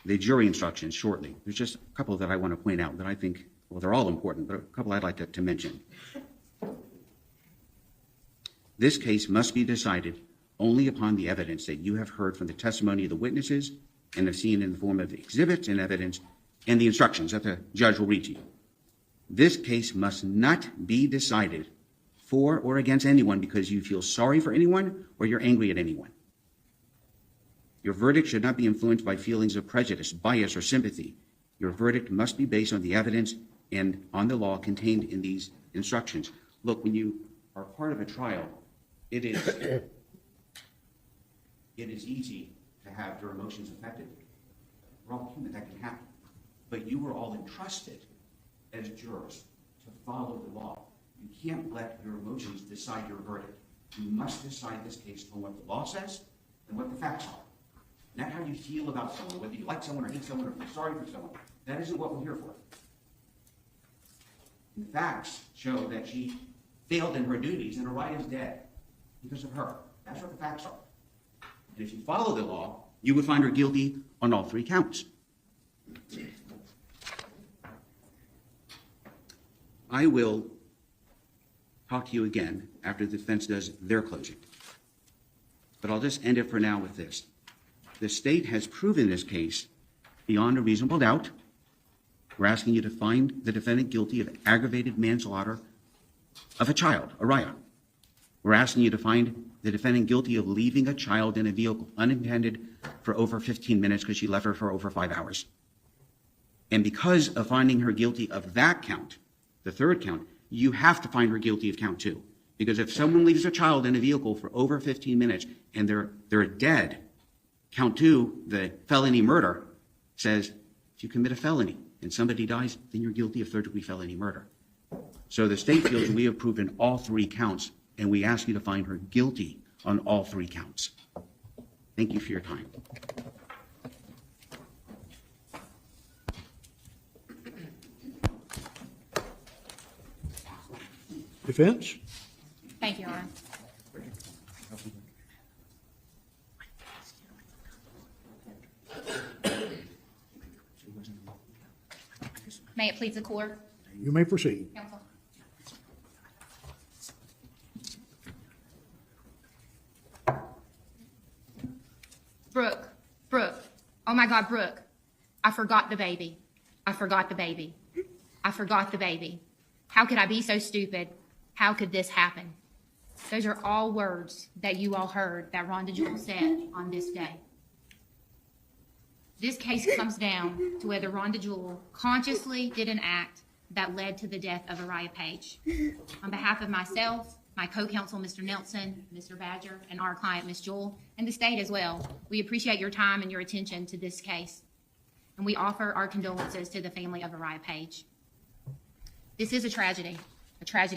the jury instructions shortly. There's just a couple that I want to point out that I think, well, they're all important, but a couple I'd like to mention. This case must be decided only upon the evidence that you have heard from the testimony of the witnesses and have seen in the form of exhibits and evidence and the instructions that the judge will read to you. This case must not be decided for or against anyone because you feel sorry for anyone or you're angry at anyone. Your verdict should not be influenced by feelings of prejudice, bias, or sympathy. Your verdict must be based on the evidence and on the law contained in these instructions. Look, when you are part of a trial, it is easy to have your emotions affected. We're all human, that can happen. But you were all entrusted as jurors to follow the law. You can't let your emotions decide your verdict. You must decide this case on what the law says and what the facts are. Not how you feel about someone, whether you like someone or hate someone or feel sorry for someone. That isn't what we're here for. The facts show that she failed in her duties and Araya's dead because of her. That's what the facts are. And if you follow the law, you would find her guilty on all 3 counts. I will talk to you again after the defense does their closing. But I'll just end it for now with this. The state has proven this case beyond a reasonable doubt. We're asking you to find the defendant guilty of aggravated manslaughter of a child, Araya. We're asking you to find the defendant guilty of leaving a child in a vehicle unintended for over 15 minutes because she left her for over 5 hours. And because of finding her guilty of that count, the 3rd count, you have to find her guilty of count 2. Because if someone leaves a child in a vehicle for over 15 minutes and they're dead, count 2, the felony murder, says if you commit a felony and somebody dies, then you're guilty of 3rd-degree felony murder. So the state feels we have proven all 3 counts, and we ask you to find her guilty on all 3 counts. Thank you for your time. Defense? Thank you, Your Honor. May it please the court, You may proceed. counsel. Brooke. Oh my God, Brooke. I forgot the baby. I forgot the baby. I forgot the baby. How could I be so stupid? How could this happen? Those are all words that you all heard that Rhonda Jewell said on this day. This case comes down to whether Rhonda Jewell consciously did an act that led to the death of Araya Page. On behalf of myself, my co-counsel, Mr. Nelson, Mr. Badger, and our client, Ms. Jewell, and the state as well, we appreciate your time and your attention to this case. And we offer our condolences to the family of Araya Page. This is a tragedy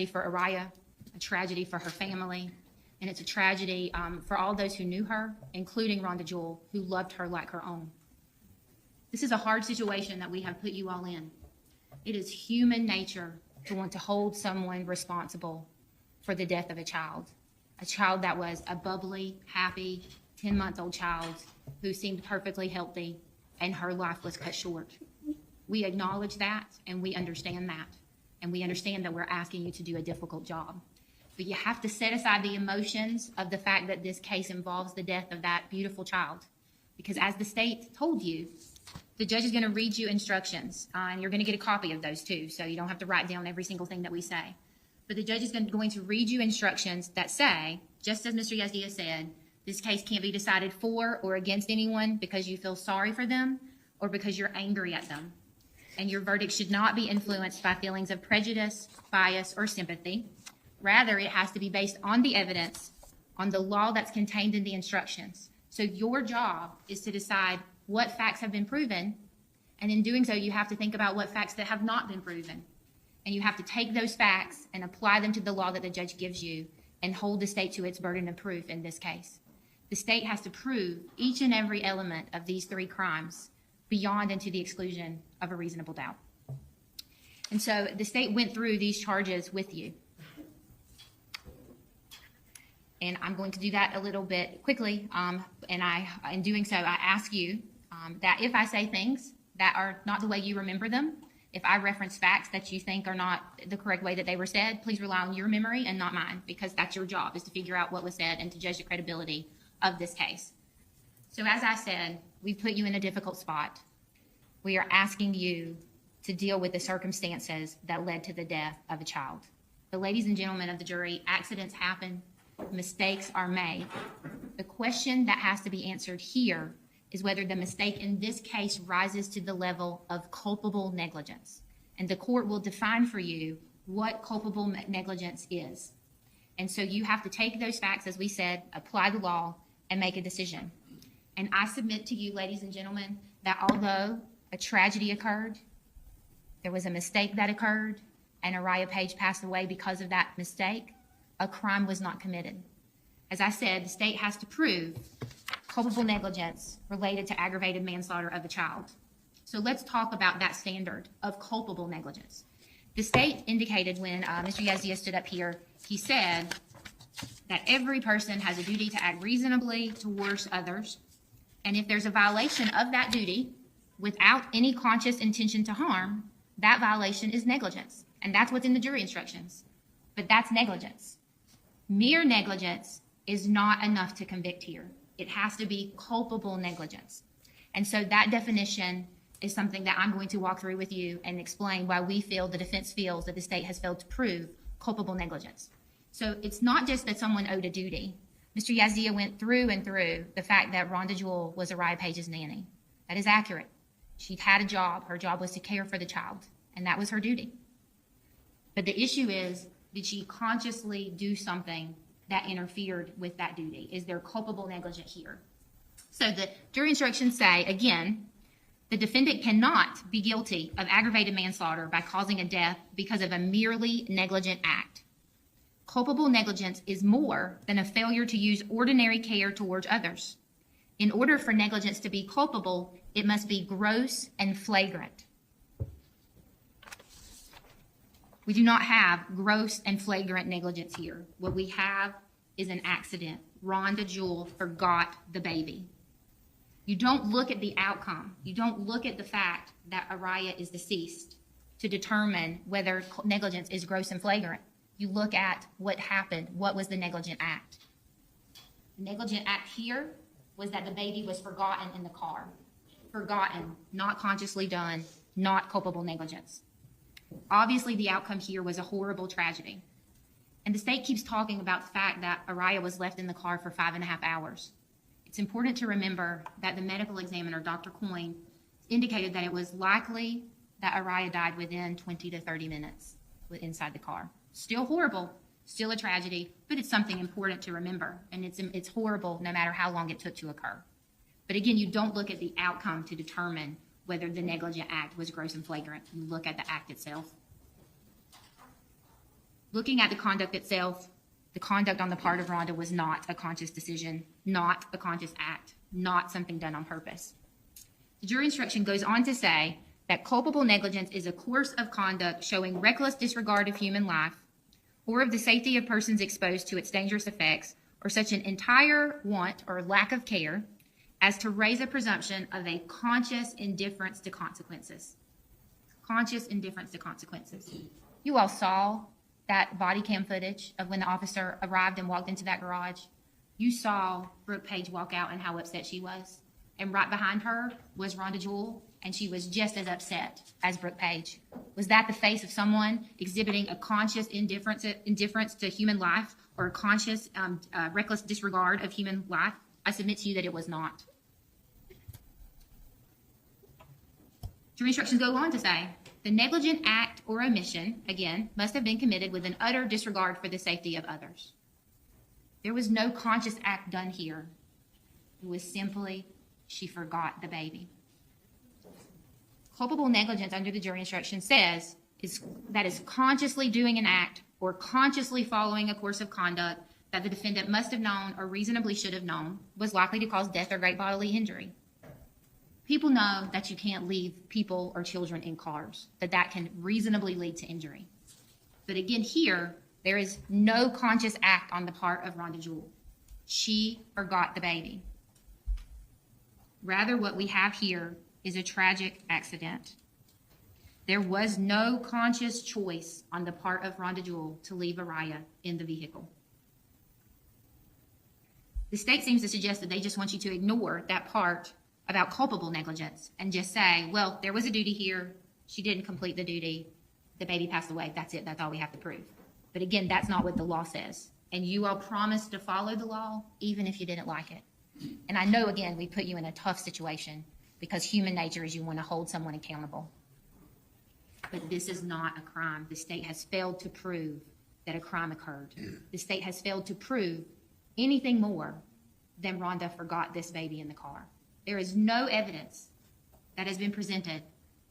for Araya, a tragedy for her family, and it's a tragedy for all those who knew her, including Rhonda Jewell, who loved her like her own. This is a hard situation that we have put you all in. It is human nature to want to hold someone responsible for the death of a child that was a bubbly, happy, 10-month-old child who seemed perfectly healthy, and her life was cut short. We acknowledge that, and we understand that, and we understand that we're asking you to do a difficult job. But you have to set aside the emotions of the fact that this case involves the death of that beautiful child, because as the state told you, the judge is going to read you instructions, and you're going to get a copy of those too, so you don't have to write down every single thing that we say. But the judge is going to read you instructions that say, just as Mr. Yazdia said, this case can't be decided for or against anyone because you feel sorry for them or because you're angry at them. And your verdict should not be influenced by feelings of prejudice, bias, or sympathy. Rather, it has to be based on the evidence, on the law that's contained in the instructions. So your job is to decide what facts have been proven, and in doing so, you have to think about what facts that have not been proven. And you have to take those facts and apply them to the law that the judge gives you and hold the state to its burden of proof in this case. The state has to prove each and every element of these 3 crimes beyond and to the exclusion of a reasonable doubt. And so the state went through these charges with you. And I'm going to do that a little bit quickly. In doing so, I ask you that if I say things that are not the way you remember them, if I reference facts that you think are not the correct way that they were said, please rely on your memory and not mine, because that's your job, is to figure out what was said and to judge the credibility of this case. So as I said, we put you in a difficult spot. We are asking you to deal with the circumstances that led to the death of a child. But ladies and gentlemen of the jury, accidents happen, mistakes are made. The question that has to be answered here is whether the mistake in this case rises to the level of culpable negligence. And the court will define for you what culpable negligence is. And so you have to take those facts, as we said, apply the law, and make a decision. And I submit to you, ladies and gentlemen, that although a tragedy occurred, there was a mistake that occurred and Araya Page passed away because of that mistake, a crime was not committed. As I said, the state has to prove culpable negligence related to aggravated manslaughter of a child. So let's talk about that standard of culpable negligence. The state indicated when Mr. Yazdia stood up here, he said that every person has a duty to act reasonably towards others, and if there's a violation of that duty without any conscious intention to harm, that violation is negligence. And that's what's in the jury instructions. But that's negligence. Mere negligence is not enough to convict here. It has to be culpable negligence. And so that definition is something that I'm going to walk through with you and explain why we feel the defense feels that the state has failed to prove culpable negligence. So it's not just that someone owed a duty. Mr. Yazdia went through and through the fact that Rhonda Jewell was Araya Page's nanny. That is accurate. She'd had a job. Her job was to care for the child, and that was her duty. But the issue is, did she consciously do something that interfered with that duty? Is there culpable negligence here? So the jury instructions say, again, the defendant cannot be guilty of aggravated manslaughter by causing a death because of a merely negligent act. Culpable negligence is more than a failure to use ordinary care towards others. In order for negligence to be culpable, it must be gross and flagrant. We do not have gross and flagrant negligence here. What we have is an accident. Rhonda Jewell forgot the baby. You don't look at the outcome. You don't look at the fact that Araya is deceased to determine whether negligence is gross and flagrant. You look at what happened. What was the negligent act? The negligent act here was that the baby was forgotten in the car. Forgotten, not consciously done, not culpable negligence. Obviously, the outcome here was a horrible tragedy. And the state keeps talking about the fact that Araya was left in the car for 5.5 hours. It's important to remember that the medical examiner, Dr. Coyne, indicated that it was likely that Araya died within 20 to 30 minutes inside the car. Still horrible, still a tragedy, but it's something important to remember. And it's horrible no matter how long it took to occur. But again, you don't look at the outcome to determine whether the negligent act was gross and flagrant. You look at the act itself. Looking at the conduct itself, the conduct on the part of Rhonda was not a conscious decision, not a conscious act, not something done on purpose. The jury instruction goes on to say that culpable negligence is a course of conduct showing reckless disregard of human life or of the safety of persons exposed to its dangerous effects, or such an entire want or lack of care as to raise a presumption of a conscious indifference to consequences. Conscious indifference to consequences. You all saw that body cam footage of when the officer arrived and walked into that garage. You saw Brooke Page walk out and how upset she was. And right behind her was Rhonda Jewell, and she was just as upset as Brooke Page. Was that the face of someone exhibiting a conscious indifference to human life, or a conscious reckless disregard of human life? I submit to you that it was not. Jury instructions go on to say, the negligent act or omission, again, must have been committed with an utter disregard for the safety of others. There was no conscious act done here. It was simply she forgot the baby. Culpable negligence under the jury instruction says that is consciously doing an act or consciously following a course of conduct that the defendant must have known or reasonably should have known was likely to cause death or great bodily injury. People know that you can't leave people or children in cars, that can reasonably lead to injury. But again, here, there is no conscious act on the part of Rhonda Jewell. She forgot the baby. Rather, what we have here is a tragic accident. There was no conscious choice on the part of Rhonda Jewell to leave Araya in the vehicle. The state seems to suggest that they just want you to ignore that part about culpable negligence and just say, well, there was a duty here. She didn't complete the duty. The baby passed away. That's it. That's all we have to prove. But again, that's not what the law says. And you all promised to follow the law, even if you didn't like it. And I know, again, we put you in a tough situation because human nature is you want to hold someone accountable. But this is not a crime. The state has failed to prove that a crime occurred. The state has failed to prove anything more than Rhonda forgot this baby in the car. There is no evidence that has been presented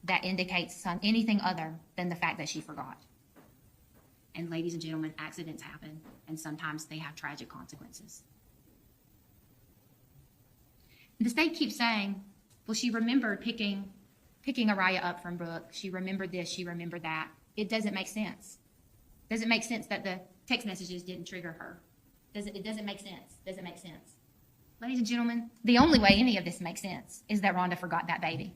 that indicates anything other than the fact that she forgot. And ladies and gentlemen, accidents happen, and sometimes they have tragic consequences. The state keeps saying, well, she remembered picking Araya up from Brooke. She remembered this, she remembered that. It doesn't make sense. Does it make sense that the text messages didn't trigger her? It doesn't make sense. Does it make sense? Ladies and gentlemen, the only way any of this makes sense is that Rhonda forgot that baby.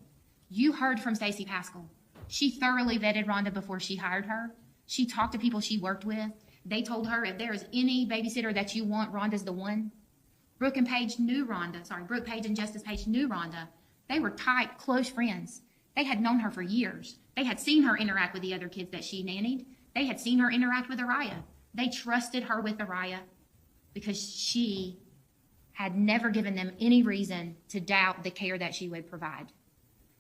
You heard from Stacey Pascal. She thoroughly vetted Rhonda before she hired her. She talked to people she worked with. They told her, if there is any babysitter that you want, Rhonda's the one. Brooke Page and Justice Page knew Rhonda. They were tight, close friends. They had known her for years. They had seen her interact with the other kids that she nannied. They had seen her interact with Araya. They trusted her with Araya because she had never given them any reason to doubt the care that she would provide.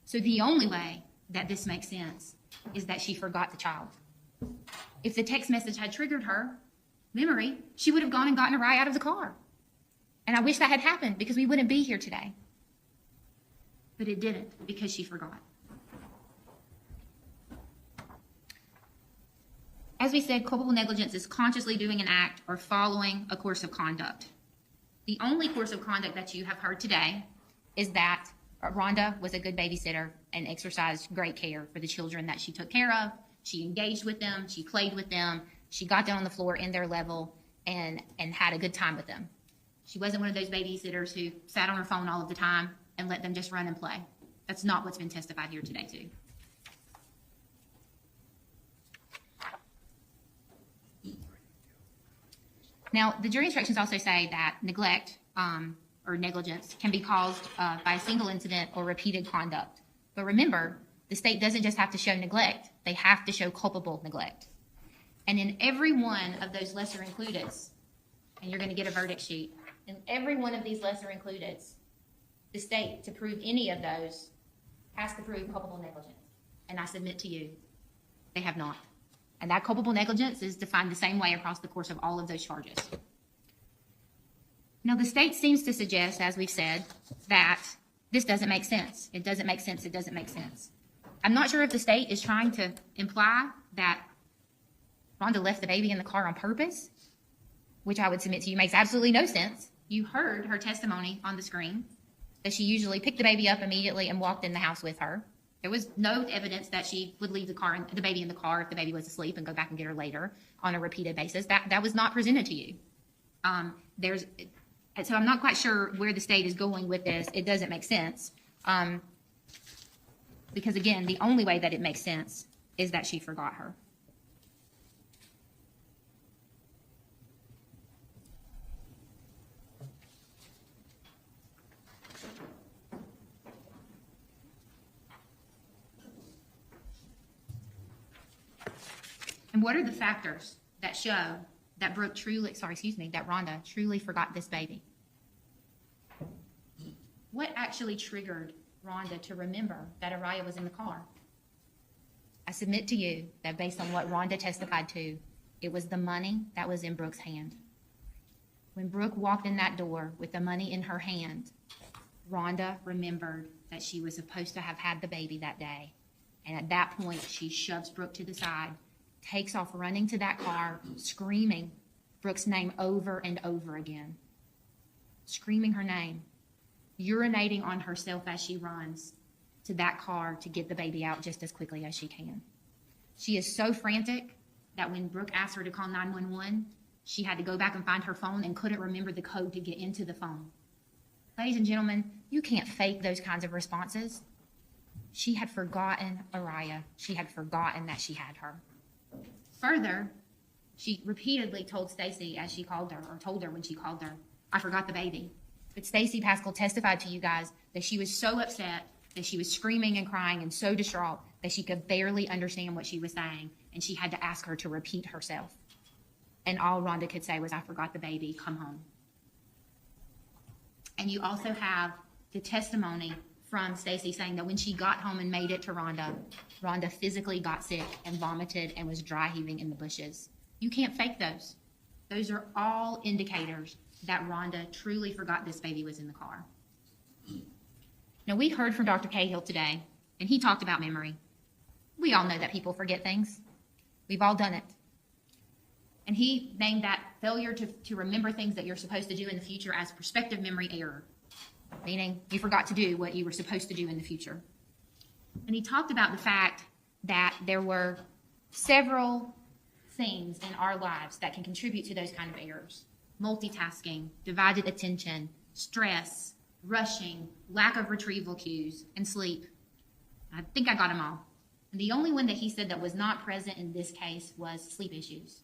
So the only way that this makes sense is that she forgot the child. If the text message had triggered her memory, she would have gone and gotten Araya out of the car. And I wish that had happened because we wouldn't be here today. But it didn't because she forgot. As we said, culpable negligence is consciously doing an act or following a course of conduct. The only course of conduct that you have heard today is that Rhonda was a good babysitter and exercised great care for the children that she took care of. She engaged with them, she played with them, she got down on the floor in their level and had a good time with them. She wasn't one of those babysitters who sat on her phone all of the time and let them just run and play. That's not what's been testified here today, too. Now, the jury instructions also say that neglect or negligence can be caused by a single incident or repeated conduct. But remember, the state doesn't just have to show neglect. They have to show culpable neglect. And in every one of those lesser includeds, and you're going to get a verdict sheet, in every one of these lesser includeds, the state, to prove any of those, has to prove culpable negligence. And I submit to you, they have not. And that culpable negligence is defined the same way across the course of all of those charges. Now, the state seems to suggest, as we've said, that this doesn't make sense. It doesn't make sense. It doesn't make sense. I'm not sure if the state is trying to imply that Rhonda left the baby in the car on purpose, which I would submit to you makes absolutely no sense. You heard her testimony on the screen that she usually picked the baby up immediately and walked in the house with her. There was no evidence that she would leave the baby in the car if the baby was asleep and go back and get her later on a repeated basis. That was not presented to you. So I'm not quite sure where the state is going with this. It doesn't make sense. Because again, the only way that it makes sense is that she forgot her. And what are the factors that show that Rhonda truly forgot this baby? What actually triggered Rhonda to remember that Araya was in the car? I submit to you that based on what Rhonda testified to, it was the money that was in Brooke's hand. When Brooke walked in that door with the money in her hand, Rhonda remembered that she was supposed to have had the baby that day. And at that point, she shoves Brooke to the side, takes off running to that car, screaming Brooke's name over and over again. Screaming her name, urinating on herself as she runs to that car to get the baby out just as quickly as she can. She is so frantic that when Brooke asked her to call 911, she had to go back and find her phone and couldn't remember the code to get into the phone. Ladies and gentlemen, you can't fake those kinds of responses. She had forgotten Araya. She had forgotten that she had her. Further, she repeatedly told Stacey as she called her, or told her when she called her, I forgot the baby. But Stacey Pascal testified to you guys that she was so upset that she was screaming and crying and so distraught that she could barely understand what she was saying, and she had to ask her to repeat herself. And all Rhonda could say was, I forgot the baby, come home. And you also have the testimony from Stacey saying that when she got home and made it to Rhonda, Rhonda physically got sick and vomited and was dry heaving in the bushes. You can't fake those. Those are all indicators that Rhonda truly forgot this baby was in the car. Now, we heard from Dr. Cahill today And he talked about memory. We all know that people forget things. We've all done it. And he named that failure to remember things that you're supposed to do in the future as prospective memory error, meaning you forgot to do what you were supposed to do in the future. And he talked about the fact that there were several things in our lives that can contribute to those kind of errors. Multitasking, divided attention, stress, rushing, lack of retrieval cues, and sleep. I think I got them all. And the only one that he said that was not present in this case was sleep issues.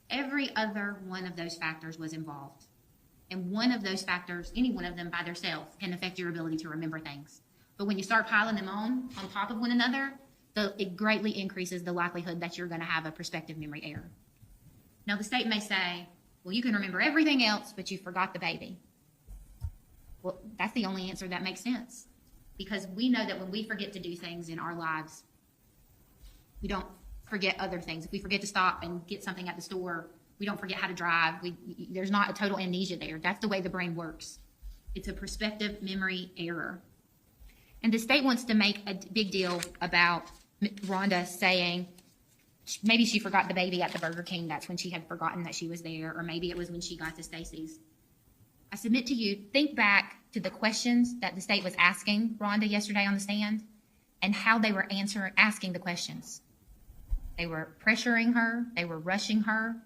Every other one of those factors was involved. And one of those factors, any one of them by themselves, can affect your ability to remember things. But when you start piling them on top of one another, it greatly increases the likelihood that you're going to have a prospective memory error. Now, the state may say, well, you can remember everything else, but you forgot the baby. Well, that's the only answer that makes sense. Because we know that when we forget to do things in our lives, we don't forget other things. If we forget to stop and get something at the store, we don't forget how to drive. There's not a total amnesia there. That's the way the brain works. It's a prospective memory error. And the state wants to make a big deal about Rhonda saying maybe she forgot the baby at the Burger King. That's when she had forgotten that she was there, or maybe it was when she got to Stacy's. I submit to you, think back to the questions that the state was asking Rhonda yesterday on the stand and how they were asking the questions. They were pressuring her. They were rushing her.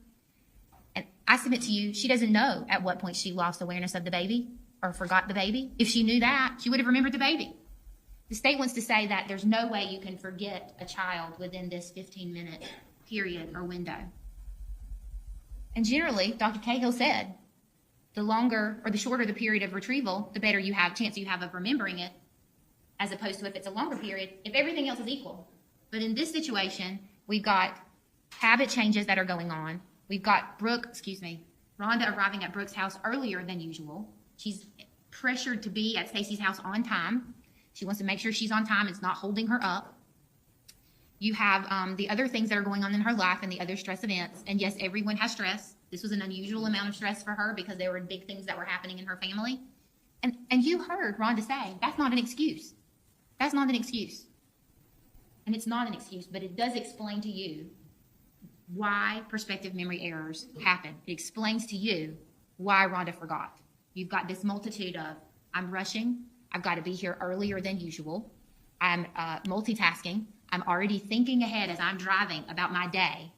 And I submit to you, she doesn't know at what point she lost awareness of the baby or forgot the baby. If she knew that, she would have remembered the baby. The state wants to say that there's no way you can forget a child within this 15-minute period or window. And generally, Dr. Cahill said, the longer or the shorter the period of retrieval, the better chance you have of remembering it, as opposed to if it's a longer period, if everything else is equal. But in this situation, we've got habit changes that are going on. We've got Rhonda arriving at Brooke's house earlier than usual. She's pressured to be at Stacy's house on time. She wants to make sure she's on time. It's not holding her up. You have the other things that are going on in her life and the other stress events. And yes, everyone has stress. This was an unusual amount of stress for her because there were big things that were happening in her family. And you heard Rhonda say, that's not an excuse. That's not an excuse. And it's not an excuse, but it does explain to you why prospective memory errors happen. It explains to you why Rhonda forgot. You've got this multitude of, I'm rushing, I've got to be here earlier than usual, I'm multitasking, I'm already thinking ahead as I'm driving about my day,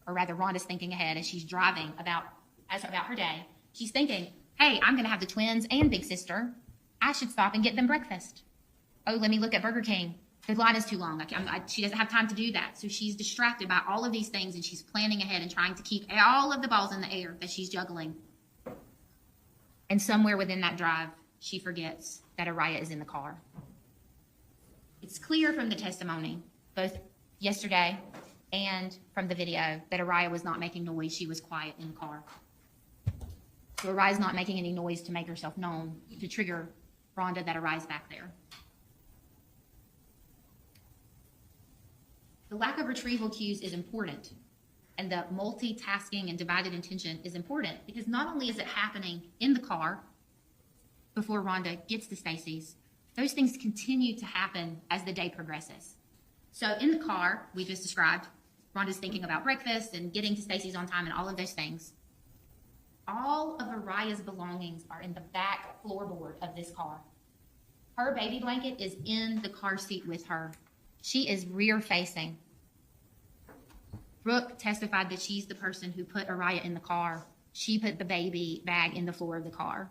or rather Rhonda's thinking ahead as she's driving about her day. She's thinking, hey, I'm going to have the twins and big sister. I should stop and get them breakfast. Oh, let me look at Burger King. The line is too long. She doesn't have time to do that. So she's distracted by all of these things, and she's planning ahead and trying to keep all of the balls in the air that she's juggling. And somewhere within that drive, she forgets that Araya is in the car. It's clear from the testimony, both yesterday and from the video, that Araya was not making noise. She was quiet in the car. So Araya's not making any noise to make herself known to trigger Rhonda that Araya's back there. The lack of retrieval cues is important, and the multitasking and divided attention is important because not only is it happening in the car before Rhonda gets to Stacy's, those things continue to happen as the day progresses. So in the car, we just described, Rhonda's thinking about breakfast and getting to Stacy's on time and all of those things. All of Araya's belongings are in the back floorboard of this car. Her baby blanket is in the car seat with her. She is rear-facing. Brooke testified that she's the person who put Araya in the car. She put the baby bag in the floor of the car.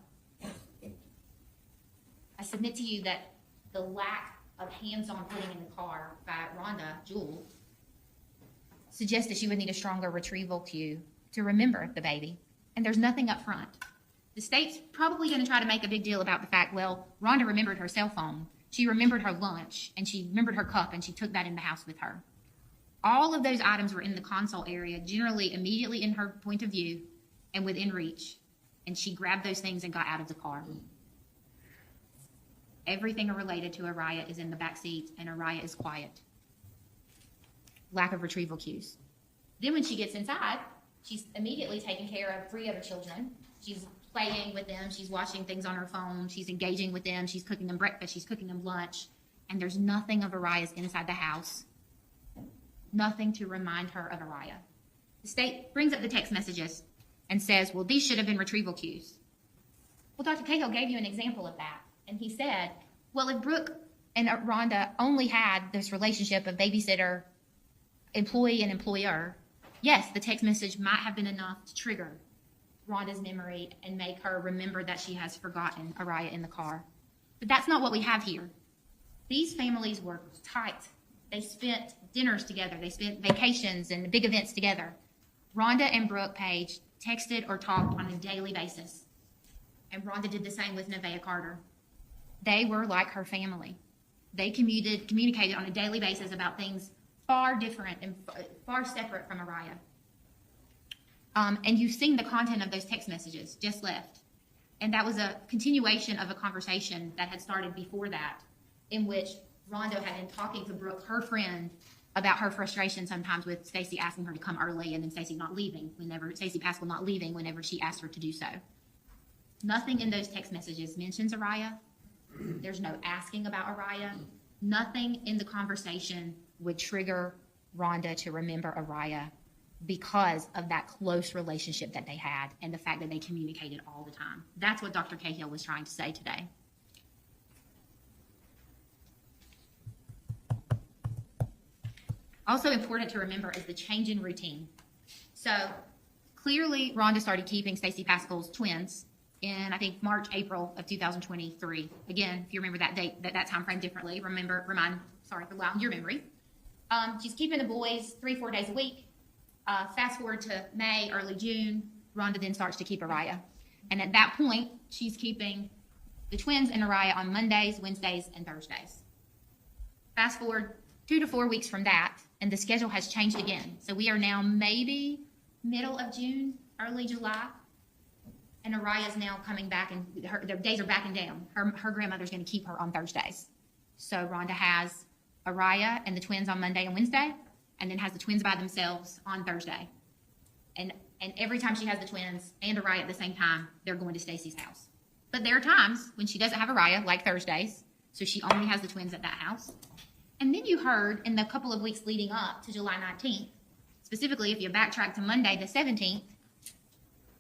I submit to you that the lack of hands-on putting in the car by Rhonda Jewell suggests that she would need a stronger retrieval cue to remember the baby. And there's nothing up front. The state's probably going to try to make a big deal about the fact, well, Rhonda remembered her cell phone. She remembered her lunch, and she remembered her cup, and she took that in the house with her. All of those items were in the console area, generally immediately in her point of view and within reach, and she grabbed those things and got out of the car. Everything related to Araya is in the back seat, and Araya is quiet. Lack of retrieval cues. Then when she gets inside, she's immediately taking care of 3 other children. She's playing with them. She's watching things on her phone. She's engaging with them. She's cooking them breakfast. She's cooking them lunch. and there's nothing of Araya's inside the house, nothing to remind her of Araya. The state brings up the text messages and says, well, these should have been retrieval cues. Well, Dr. Cahill gave you an example of that, and he said, well, if Brooke and Rhonda only had this relationship of babysitter, employee, and employer, yes, the text message might have been enough to trigger Rhonda's memory and make her remember that she has forgotten Araya in the car. But that's not what we have here. These families were tight. They spent dinners together. They spent vacations and big events together. Rhonda and Brooke Page texted or talked on a daily basis. And Rhonda did the same with Nevaeh Carter. They were like her family. They communicated on a daily basis about things far different and far separate from Araya. And you've seen the content of those text messages just left. And that was a continuation of a conversation that had started before that, in which Rhonda had been talking to Brooke, her friend, about her frustration sometimes with Stacey asking her to come early and then Stacey Pascal not leaving whenever she asked her to do so. Nothing in those text messages mentions Araya. There's no asking about Araya. Nothing in the conversation would trigger Rhonda to remember Araya because of that close relationship that they had and the fact that they communicated all the time. That's what Dr. Cahill was trying to say today. Also important to remember is the change in routine. So clearly Rhonda started keeping Stacey Pascal's twins in, I think, March, April of 2023. Again, if you remember that date, that time frame differently, rely on your memory. She's keeping the boys 3-4 days a week. Fast forward to May, early June, Rhonda then starts to keep Araya. And at that point, she's keeping the twins and Araya on Mondays, Wednesdays, and Thursdays. Fast forward 2 to 4 weeks from that, and the schedule has changed again. So we are now maybe middle of June, early July, and Araya is now coming back, and their days are backing down. Her grandmother's going to keep her on Thursdays. So Rhonda has Araya and the twins on Monday and Wednesday, and then has the twins by themselves on Thursday. And every time she has the twins and Araya at the same time, they're going to Stacey's house. But there are times when she doesn't have Araya, like Thursdays, so she only has the twins at that house. And then you heard in the couple of weeks leading up to July 19th, specifically if you backtrack to Monday the 17th,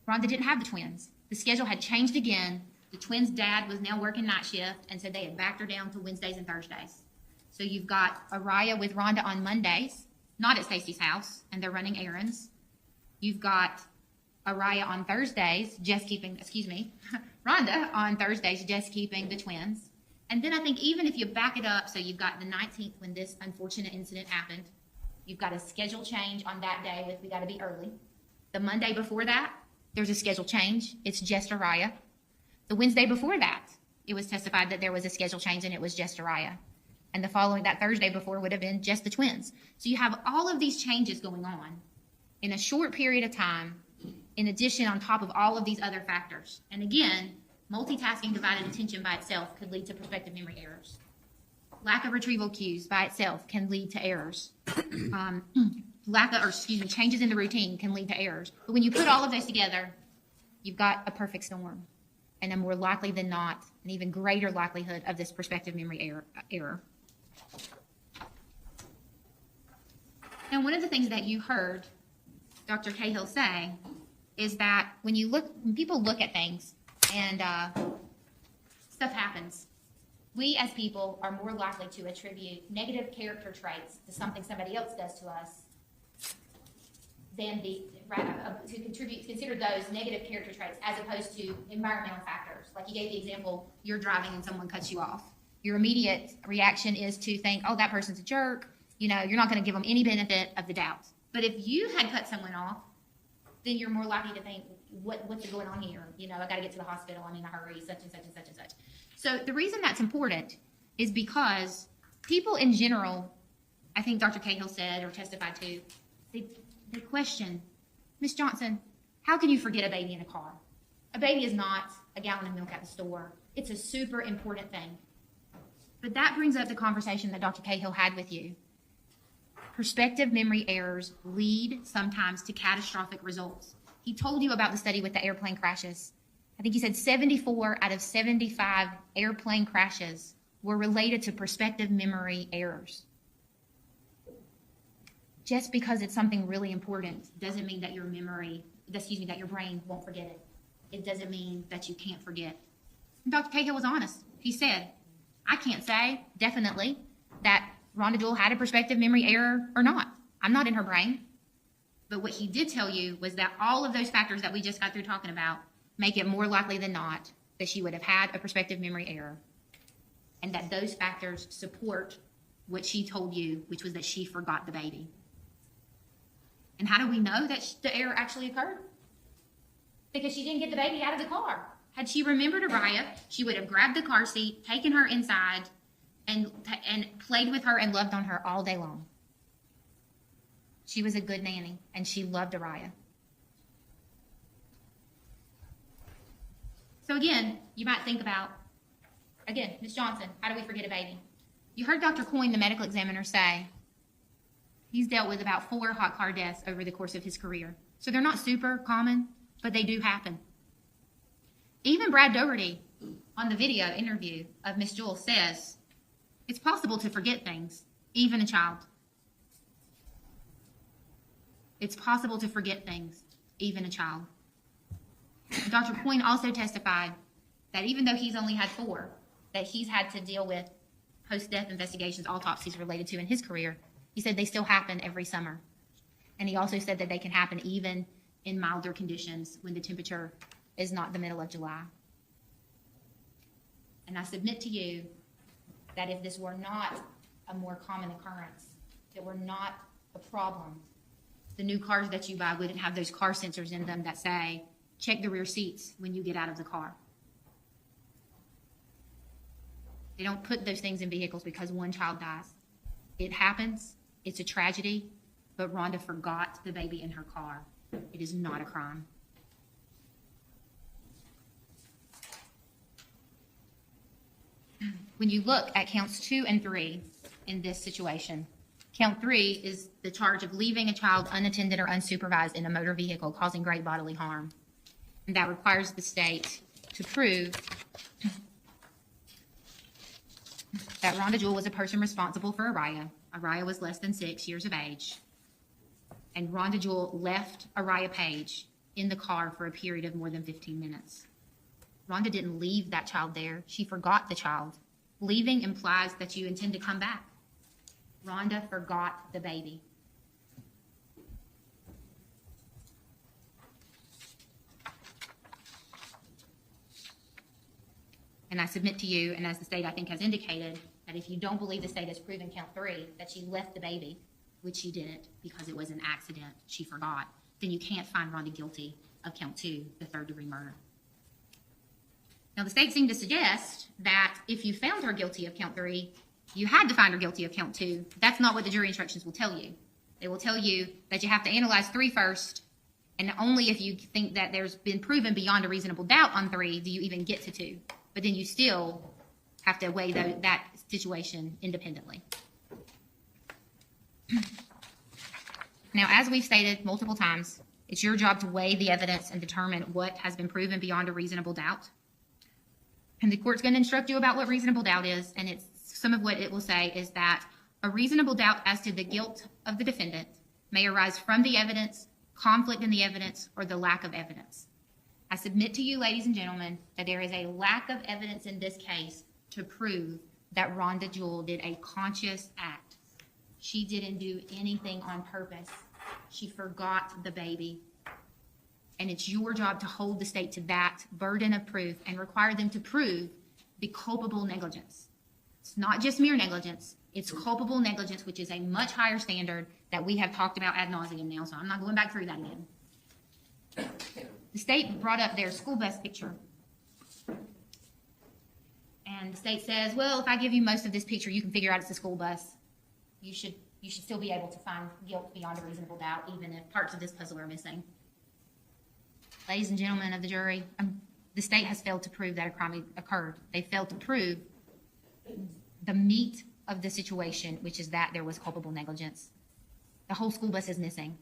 Rhonda didn't have the twins. The schedule had changed again. The twins' dad was now working night shift, and so they had backed her down to Wednesdays and Thursdays. So you've got Araya with Rhonda on Mondays, not at Stacey's house, and they're running errands. You've got Araya on Thursdays, Rhonda on Thursdays, just keeping the twins. And then I think even if you back it up, so you've got the 19th when this unfortunate incident happened, you've got a schedule change on that day with we got to be early. The Monday before that, there's a schedule change. It's just Araya. The Wednesday before that, it was testified that there was a schedule change and it was just Araya. And that Thursday before would have been just the twins. So you have all of these changes going on in a short period of time, in addition on top of all of these other factors. And again, multitasking divided attention by itself could lead to prospective memory errors. Lack of retrieval cues by itself can lead to errors. Changes in the routine can lead to errors. But when you put all of those together, you've got a perfect storm. And a more likely than not, an even greater likelihood of this prospective memory error. And one of the things that you heard Dr. Cahill say is that when people look at things and stuff happens, we as people are more likely to attribute negative character traits to something somebody else does to us than consider those negative character traits as opposed to environmental factors. Like you gave the example, you're driving and someone cuts you off. Your immediate reaction is to think, oh, that person's a jerk. You're not going to give them any benefit of the doubt. But if you had cut someone off, then you're more likely to think, what's going on here? I got to get to the hospital. I'm in a hurry, such and such and such and such. So the reason that's important is because people in general, I think Dr. Cahill said or testified to, they question, Ms. Johnson, how can you forget a baby in a car? A baby is not a gallon of milk at the store. It's a super important thing. But that brings up the conversation that Dr. Cahill had with you. Prospective memory errors lead sometimes to catastrophic results. He told you about the study with the airplane crashes. I think he said 74 out of 75 airplane crashes were related to prospective memory errors. Just because it's something really important doesn't mean that your that your brain won't forget it. It doesn't mean that you can't forget. And Dr. Cahill was honest. He said, I can't say definitely that Rhonda Jewell had a prospective memory error or not. I'm not in her brain. But what he did tell you was that all of those factors that we just got through talking about make it more likely than not that she would have had a prospective memory error, and that those factors support what she told you, which was that she forgot the baby. And how do we know that the error actually occurred? Because she didn't get the baby out of the car. Had she remembered Araya, she would have grabbed the car seat, taken her inside, and played with her and loved on her all day long. She was a good nanny, and she loved Araya. So again, you might think about, Ms. Johnson, how do we forget a baby? You heard Dr. Coyne, the medical examiner, say he's dealt with about 4 hot car deaths over the course of his career. So they're not super common, but they do happen. Even Brad Doherty, on the video interview of Miss Jewell, says it's possible to forget things, even a child. It's possible to forget things, even a child. Dr. Coyne also testified that even though he's only had 4 that he's had to deal with post-death investigations, autopsies related to in his career, he said they still happen every summer. And he also said that they can happen even in milder conditions when the temperature is not the middle of July. And I submit to you that if this were not a more common occurrence, if it were not a problem, the new cars that you buy wouldn't have those car sensors in them that say, check the rear seats when you get out of the car. They don't put those things in vehicles because one child dies. It happens. It's a tragedy. But Rhonda forgot the baby in her car. It is not a crime. When you look at counts 2 and 3 in this situation, count 3 is the charge of leaving a child unattended or unsupervised in a motor vehicle causing great bodily harm. And that requires the state to prove that Rhonda Jewell was a person responsible for Araya. Araya was less than 6 years of age. And Rhonda Jewell left Araya Page in the car for a period of more than 15 minutes. Rhonda didn't leave that child there. She forgot the child. Leaving implies that you intend to come back. Rhonda forgot the baby. And I submit to you, and as the state I think has indicated, that if you don't believe the state has proven count 3 that she left the baby, which she didn't because it was an accident, she forgot, then you can't find Rhonda guilty of count 2, the 3rd-degree murder. Now, the state seemed to suggest that if you found her guilty of count 3, you had to find her guilty of count 2. That's not what the jury instructions will tell you. They will tell you that you have to analyze 3 first, and only if you think that there's been proven beyond a reasonable doubt on 3 do you even get to 2. But then you still have to weigh that situation independently. Now, as we've stated multiple times, it's your job to weigh the evidence and determine what has been proven beyond a reasonable doubt. And the court's going to instruct you about what reasonable doubt is, and it's some of what it will say is that a reasonable doubt as to the guilt of the defendant may arise from the evidence, conflict in the evidence, or the lack of evidence. I submit to you, ladies and gentlemen, that there is a lack of evidence in this case to prove that Rhonda Jewell did a conscious act. She didn't do anything on purpose. She forgot the baby. And it's your job to hold the state to that burden of proof and require them to prove the culpable negligence. It's not just mere negligence. It's culpable negligence, which is a much higher standard that we have talked about ad nauseum now, so I'm not going back through that again. The state brought up their school bus picture. And the state says, well, if I give you most of this picture, you can figure out it's a school bus. You should still be able to find guilt beyond a reasonable doubt, even if parts of this puzzle are missing. Ladies and gentlemen of the jury, the state has failed to prove that a crime occurred. They failed to prove the meat of the situation, which is that there was culpable negligence. The whole school bus is missing.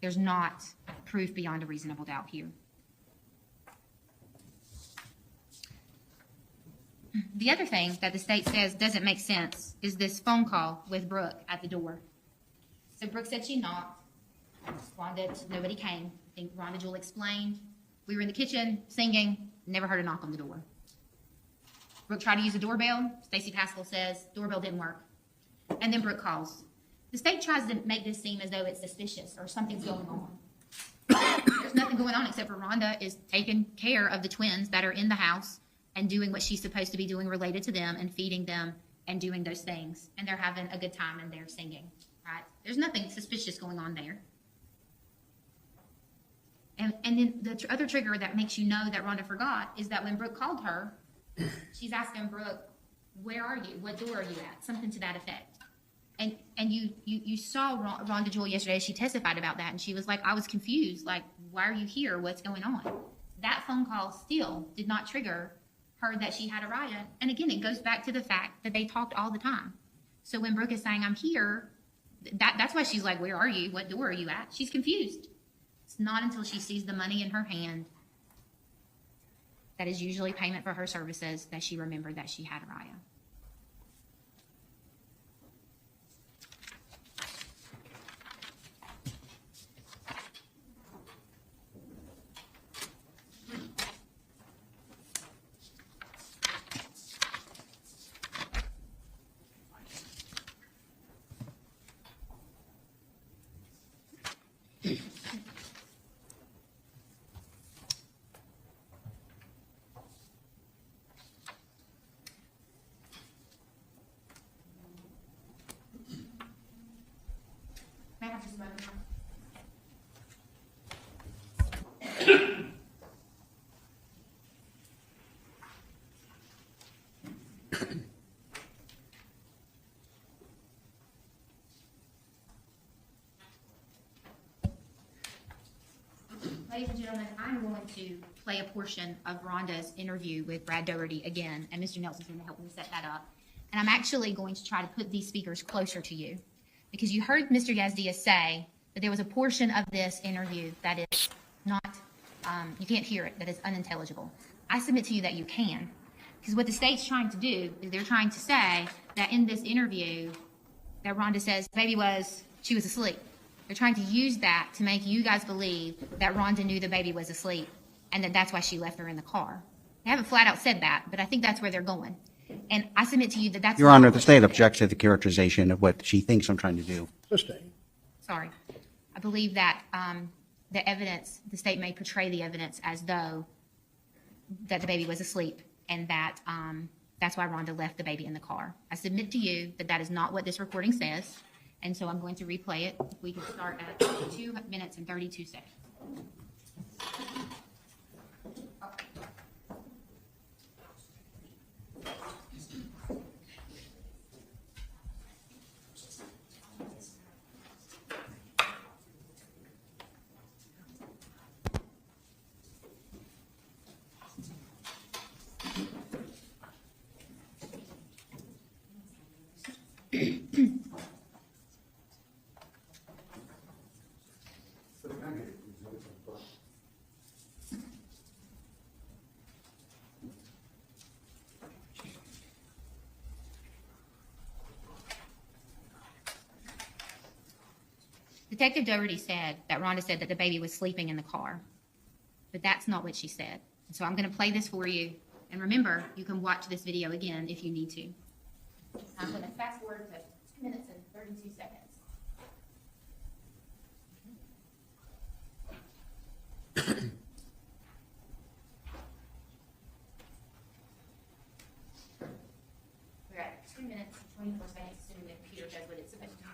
There's not proof beyond a reasonable doubt here. The other thing that the state says doesn't make sense is this phone call with Brooke at the door. So Brooke said she knocked. Nobody came. I think Rhonda Jewell explained. We were in the kitchen singing, never heard a knock on the door. Brooke tried to use the doorbell. Stacey Pascal says doorbell didn't work. And then Brooke calls. The state tries to make this seem as though it's suspicious or something's going on. There's nothing going on except for Rhonda is taking care of the twins that are in the house and doing what she's supposed to be doing related to them and feeding them and doing those things. And they're having a good time and they're singing, right? There's nothing suspicious going on there. And then the other trigger that makes you know that Rhonda forgot is that when Brooke called her, she's asking Brooke, where are you? What door are you at? Something to that effect. And you saw Rhonda Jewell yesterday, she testified about that, and she was like, I was confused. Like, why are you here? What's going on? That phone call still did not trigger her that she had a riot. And again, it goes back to the fact that they talked all the time. So when Brooke is saying, I'm here, that's why she's like, where are you? What door are you at? She's confused. It's not until she sees the money in her hand that is usually payment for her services that she remembered that she had a riot. May I have just a moment? Ladies and gentlemen, I'm going to play a portion of Rhonda's interview with Brad Doherty again, and Mr. Nelson's going to help me set that up. And I'm actually going to try to put these speakers closer to you, because you heard Mr. Yazdia say that there was a portion of this interview that is not, you can't hear it, that is unintelligible. I submit to you that you can, because what the state's trying to do is they're trying to say that in this interview that Rhonda says she was asleep. They're trying to use that to make you guys believe that Rhonda knew the baby was asleep and that that's why she left her in the car. They haven't flat out said that, but I think that's where they're going. And I submit to you that that's— Your Honor, the state objects to the characterization of what she thinks I'm trying to do. Sustained. Sorry. I believe that the state may portray the evidence as though that the baby was asleep and that that's why Rhonda left the baby in the car. I submit to you that that is not what this recording says, and so I'm going to replay it. We can start at 2 minutes and 32 seconds. Detective Doherty said that Rhonda said that the baby was sleeping in the car, but that's not what she said. So I'm going to play this for you, and remember, you can watch this video again if you need to. I'm going to fast forward to 2 minutes and 32 seconds. We're at 2 minutes and 24 seconds, assuming the computer does what it's supposed to.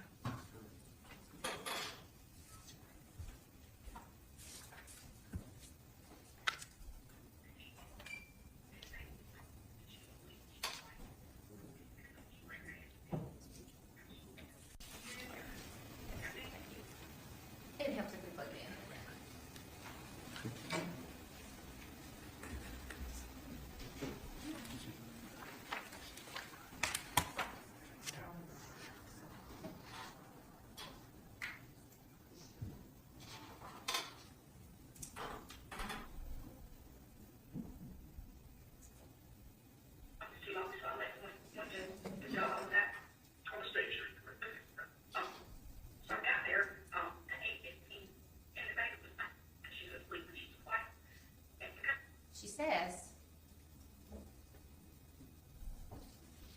It helps if we plug it in.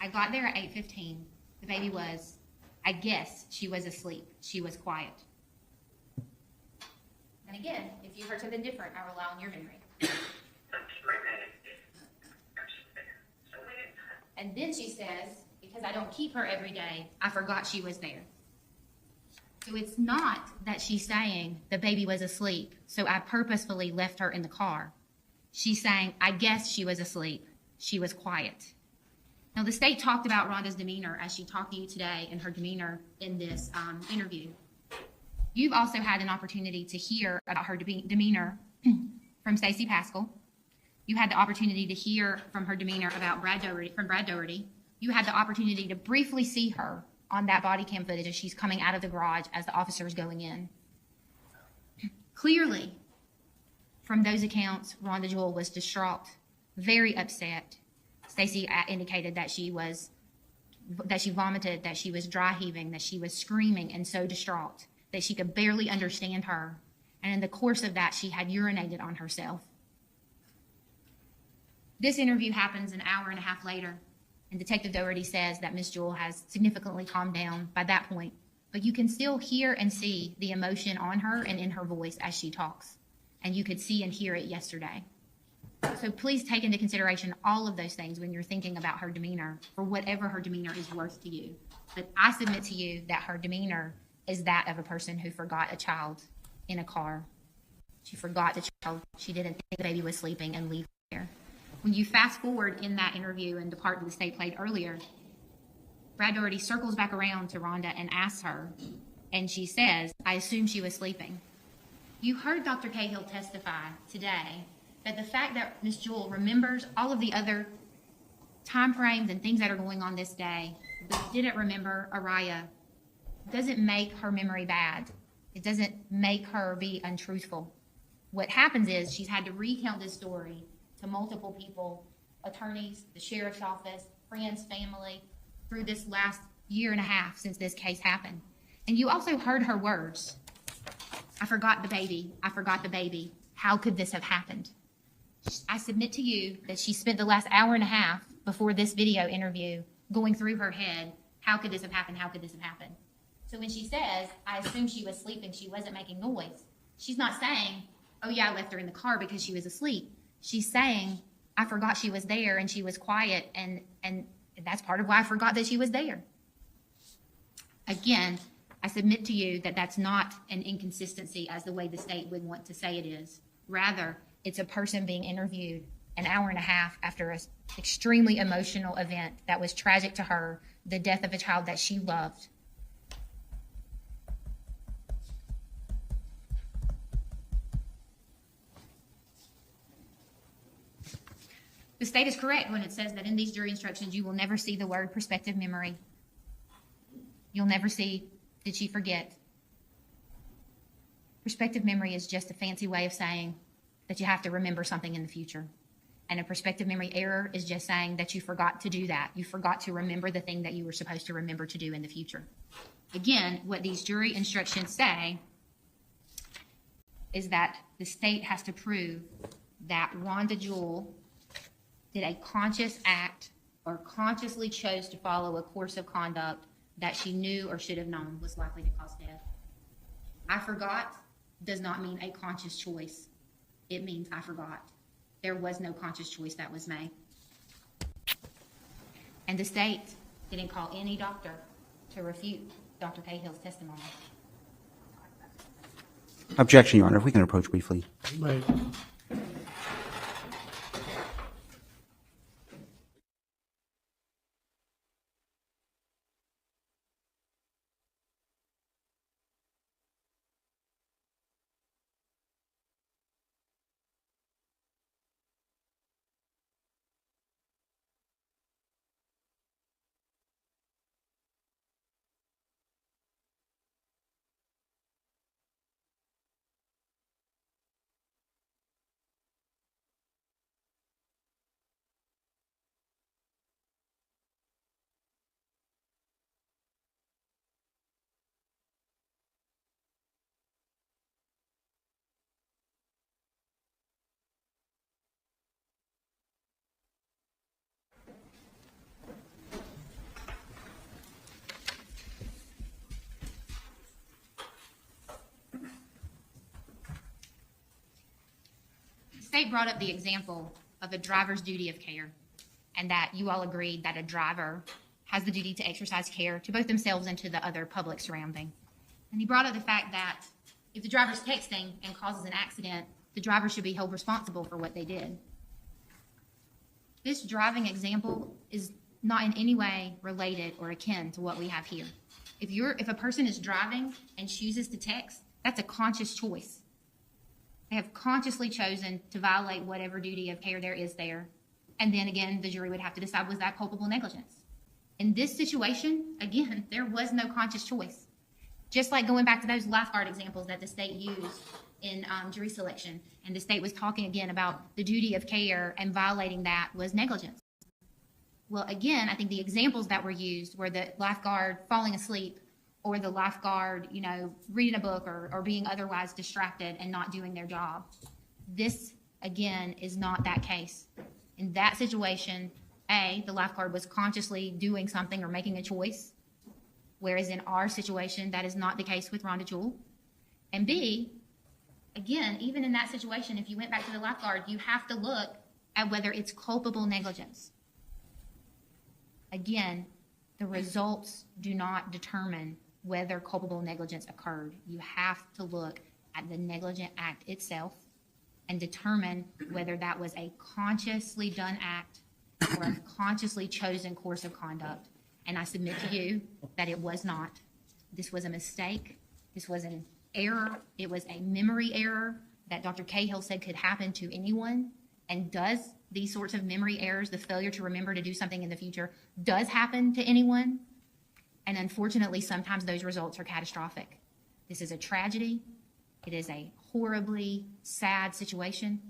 I got there at 8:15. The baby was, I guess, she was asleep. She was quiet. And again, if you heard something different, I rely on your memory. And then she says, because I don't keep her every day, I forgot she was there. So it's not that she's saying the baby was asleep, so I purposefully left her in the car. She's saying, I guess she was asleep. She was quiet. Now, the state talked about Rhonda's demeanor as she talked to you today and her demeanor in this interview. You've also had an opportunity to hear about her demeanor from Stacey Pascal. You had the opportunity to hear from her demeanor about Brad Doherty. You had the opportunity to briefly see her on that body cam footage as she's coming out of the garage as the officer is going in. Clearly, from those accounts, Rhonda Jewell was distraught, very upset. Stacey indicated that she vomited, that she was dry heaving, that she was screaming and so distraught that she could barely understand her. And in the course of that, she had urinated on herself. This interview happens an hour and a half later, and Detective Doherty says that Ms. Jewell has significantly calmed down by that point, but you can still hear and see the emotion on her and in her voice as she talks, and you could see and hear it yesterday. So please take into consideration all of those things when you're thinking about her demeanor, for whatever her demeanor is worth to you. But I submit to you that her demeanor is that of a person who forgot a child in a car. She forgot the child. She didn't think the baby was sleeping and leave there. When you fast forward in that interview and the part that the state played earlier, Brad Doherty circles back around to Rhonda and asks her, and she says, I assume she was sleeping. You heard Dr. Cahill testify today that the fact that Ms. Jewell remembers all of the other time frames and things that are going on this day, but didn't remember Araya, doesn't make her memory bad. It doesn't make her be untruthful. What happens is she's had to recount this story to multiple people, attorneys, the sheriff's office, friends, family, through this last year and a half since this case happened. And you also heard her words. I forgot the baby. I forgot the baby. How could this have happened? I submit to you that she spent the last hour and a half before this video interview going through her head, how could this have happened? How could this have happened? So when she says, I assume she was sleeping, she wasn't making noise, she's not saying, oh yeah, I left her in the car because she was asleep. She's saying, I forgot she was there and she was quiet, and that's part of why I forgot that she was there. Again, I submit to you that that's not an inconsistency as the way the state would want to say it is. Rather, it's a person being interviewed an hour and a half after an extremely emotional event that was tragic to her, the death of a child that she loved. The state is correct when it says that in these jury instructions, you will never see the word prospective memory. You'll never see, did she forget? Prospective memory is just a fancy way of saying that you have to remember something in the future. And a prospective memory error is just saying that you forgot to do that. You forgot to remember the thing that you were supposed to remember to do in the future. Again, what these jury instructions say is that the state has to prove that Rhonda Jewell did a conscious act or consciously chose to follow a course of conduct that she knew or should have known was likely to cause death. I forgot does not mean a conscious choice. It means I forgot. There was no conscious choice that was made. And the state didn't call any doctor to refute Dr. Cahill's testimony. Objection, Your Honor. If we can approach briefly. May- state brought up the example of a driver's duty of care, and that you all agreed that a driver has the duty to exercise care to both themselves and to the other public surrounding. And he brought up the fact that if the driver's texting and causes an accident, the driver should be held responsible for what they did. This driving example is not in any way related or akin to what we have here. If a person is driving and chooses to text, that's a conscious choice. They have consciously chosen to violate whatever duty of care there is there. And then again, the jury would have to decide, was that culpable negligence? In this situation, again, there was no conscious choice. Just like going back to those lifeguard examples that the state used in jury selection, and the state was talking again about the duty of care and violating that was negligence. Well, again, I think the examples that were used were the lifeguard falling asleep or the lifeguard, reading a book or being otherwise distracted and not doing their job. This, again, is not that case. In that situation, A, the lifeguard was consciously doing something or making a choice, whereas in our situation, that is not the case with Rhonda Jewell. And B, again, even in that situation, if you went back to the lifeguard, you have to look at whether it's culpable negligence. Again, the results do not determine whether culpable negligence occurred. You have to look at the negligent act itself and determine whether that was a consciously done act or a consciously chosen course of conduct. And I submit to you that it was not. This was a mistake. This was an error. It was a memory error that Dr. Cahill said could happen to anyone, and does. These sorts of memory errors, the failure to remember to do something in the future, does happen to anyone. And unfortunately, sometimes those results are catastrophic. This is a tragedy. It is a horribly sad situation,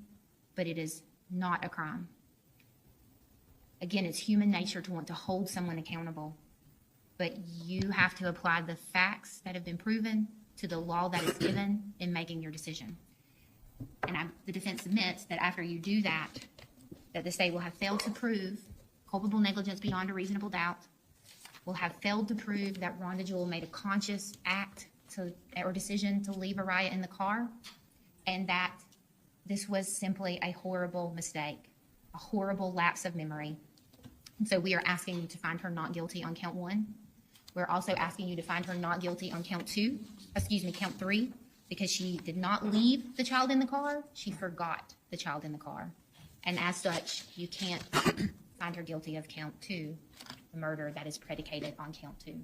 but it is not a crime. Again, it's human nature to want to hold someone accountable, but you have to apply the facts that have been proven to the law that is given in making your decision. And the defense submits that after you do that the state will have failed to prove culpable negligence beyond a reasonable doubt, will have failed to prove that Rhonda Jewell made a conscious act or decision to leave Araya in the car, and that this was simply a horrible mistake, a horrible lapse of memory. And so we are asking you to find her not guilty on count 1. We're also asking you to find her not guilty on count 3, because she did not leave the child in the car, she forgot the child in the car. And as such, you can't find her guilty of count 2, the murder that is predicated on count 2.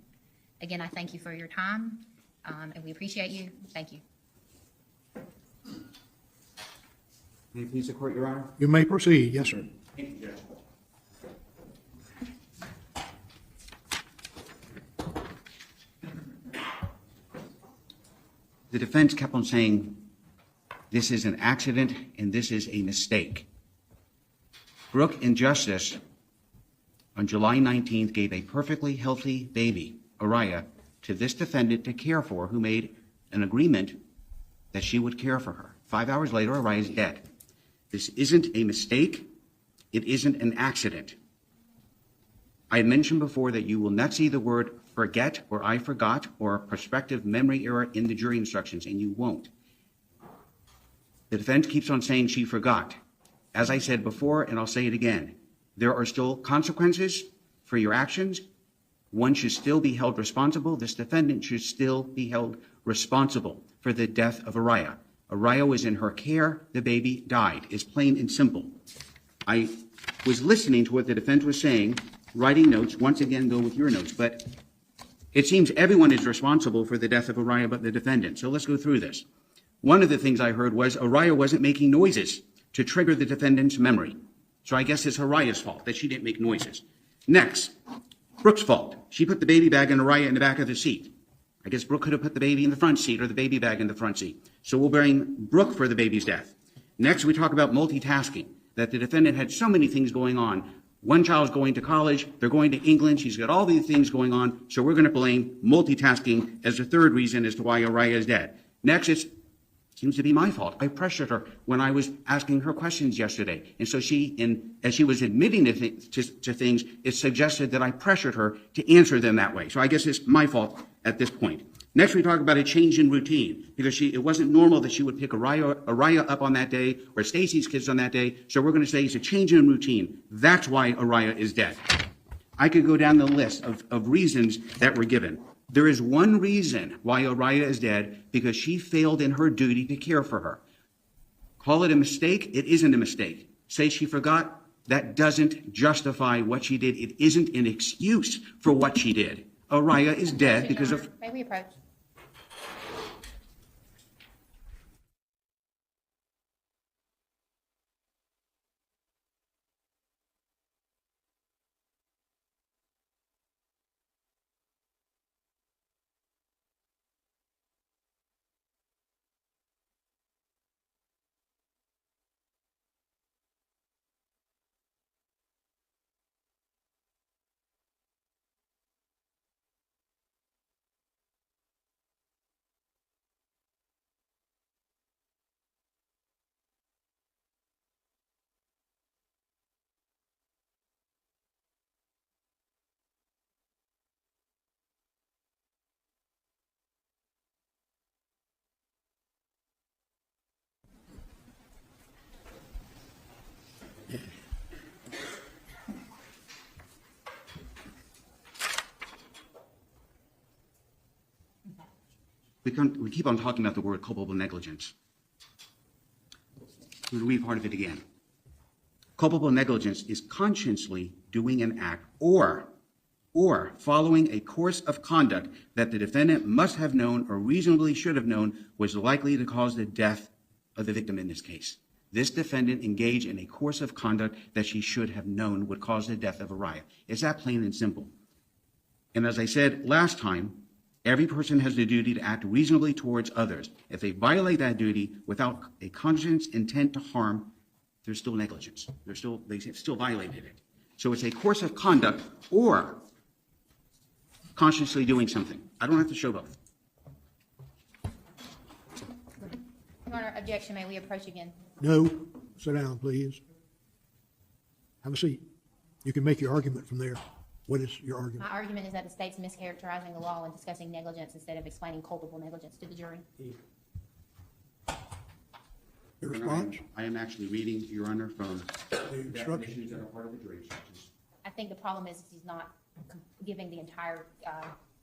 Again, I thank you for your time, and we appreciate you. Thank you. May it please the court, Your Honor? You may proceed. Yes, sir. Thank you, Judge. The defense kept on saying this is an accident and this is a mistake. Brooke and Justice on July 19th gave a perfectly healthy baby, Araya, to this defendant to care for, who made an agreement that she would care for her. 5 hours later, Araya is dead. This isn't a mistake. It isn't an accident. I had mentioned before that you will not see the word forget or I forgot or prospective memory error in the jury instructions, and you won't. The defense keeps on saying she forgot. As I said before, and I'll say it again, there are still consequences for your actions. One should still be held responsible. This defendant should still be held responsible for the death of Araya. Araya was in her care. The baby died. It's plain and simple. I was listening to what the defense was saying, writing notes, once again go with your notes, but it seems everyone is responsible for the death of Araya but the defendant. So let's go through this. One of the things I heard was Araya wasn't making noises to trigger the defendant's memory. So I guess it's Araya's fault that she didn't make noises. Next, Brooke's fault. She put the baby bag and Araya in the back of the seat. I guess Brooke could have put the baby in the front seat or the baby bag in the front seat. So we'll blame Brooke for the baby's death. Next, we talk about multitasking, that the defendant had so many things going on. One child's going to college, they're going to England, she's got all these things going on, so we're going to blame multitasking as the third reason as to why Araya is dead. Next, it seems to be my fault. I pressured her when I was asking her questions yesterday. And so as she was admitting to things, it suggested that I pressured her to answer them that way. So I guess it's my fault at this point. Next, we talk about a change in routine because it wasn't normal that she would pick Araya up on that day or Stacy's kids on that day. So we're going to say it's a change in routine. That's why Araya is dead. I could go down the list of reasons that were given. There is one reason why Araya is dead, because she failed in her duty to care for her. Call it a mistake. It isn't a mistake. Say she forgot. That doesn't justify what she did. It isn't an excuse for what she did. Araya is dead because of... May we approach? We keep on talking about the word culpable negligence. I'm going to read part of it again. Culpable negligence is consciously doing an act or following a course of conduct that the defendant must have known or reasonably should have known was likely to cause the death of the victim in this case. This defendant engaged in a course of conduct that she should have known would cause the death of Araya. It's that plain and simple. And as I said last time, every person has the duty to act reasonably towards others. If they violate that duty without a conscious intent to harm, there's still negligence. They still violated it. So it's a course of conduct or consciously doing something. I don't have to show both. Your Honor, objection. May we approach again? No. Sit down, please. Have a seat. You can make your argument from there. What is your argument? My argument is that the state's mischaracterizing the law and discussing negligence instead of explaining culpable negligence to the jury. Your response? I am actually reading, Your Honor, from The instructions. that are part of the jury instructions. I think the problem is he's not giving the entire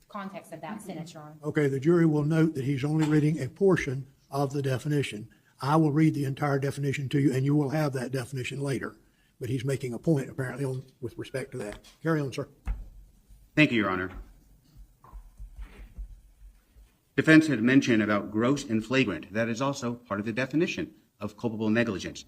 context of that sentence, Your Honor. Okay, the jury will note that he's only reading a portion of the definition. I will read the entire definition to you, and you will have that definition later. But he's making a point, apparently, with respect to that. Carry on, sir. Thank you, Your Honor. Defense had mentioned about gross and flagrant. That is also part of the definition of culpable negligence.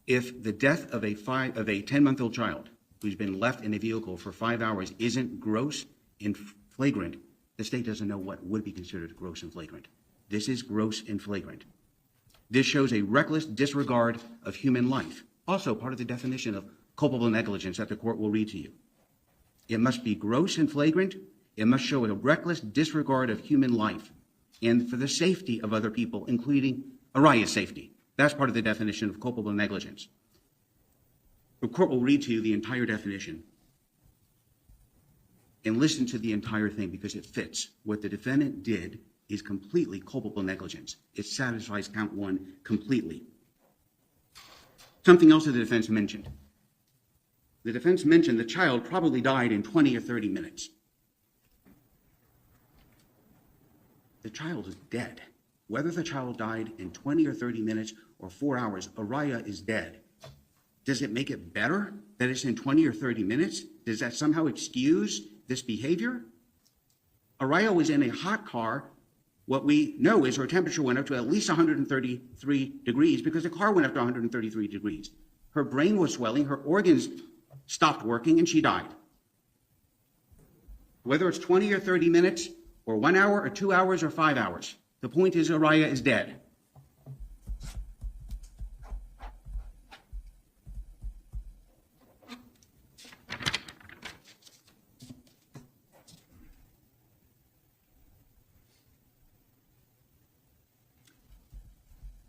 If the death of a 10-month-old child who's been left in a vehicle for 5 hours isn't gross and flagrant, the state doesn't know what would be considered gross and flagrant. This is gross and flagrant. This shows a reckless disregard of human life. Also part of the definition of culpable negligence that the court will read to you. It must be gross and flagrant. It must show a reckless disregard of human life and for the safety of other people, including Araya's safety. That's part of the definition of culpable negligence. The court will read to you the entire definition and listen to the entire thing because it fits. What the defendant did is completely culpable negligence. It satisfies count one completely. Something else that the defense mentioned. The defense mentioned the child probably died in 20 or 30 minutes. The child is dead. Whether the child died in 20 or 30 minutes or 4 hours, Araya is dead. Does it make it better that it's in 20 or 30 minutes? Does that somehow excuse this behavior? Araya was in a hot car. What we know is her temperature went up to at least 133 degrees because the car went up to 133 degrees. Her brain was swelling, her organs stopped working, and she died. Whether it's 20 or 30 minutes, or 1 hour, or 2 hours, or 5 hours, the point is Araya is dead.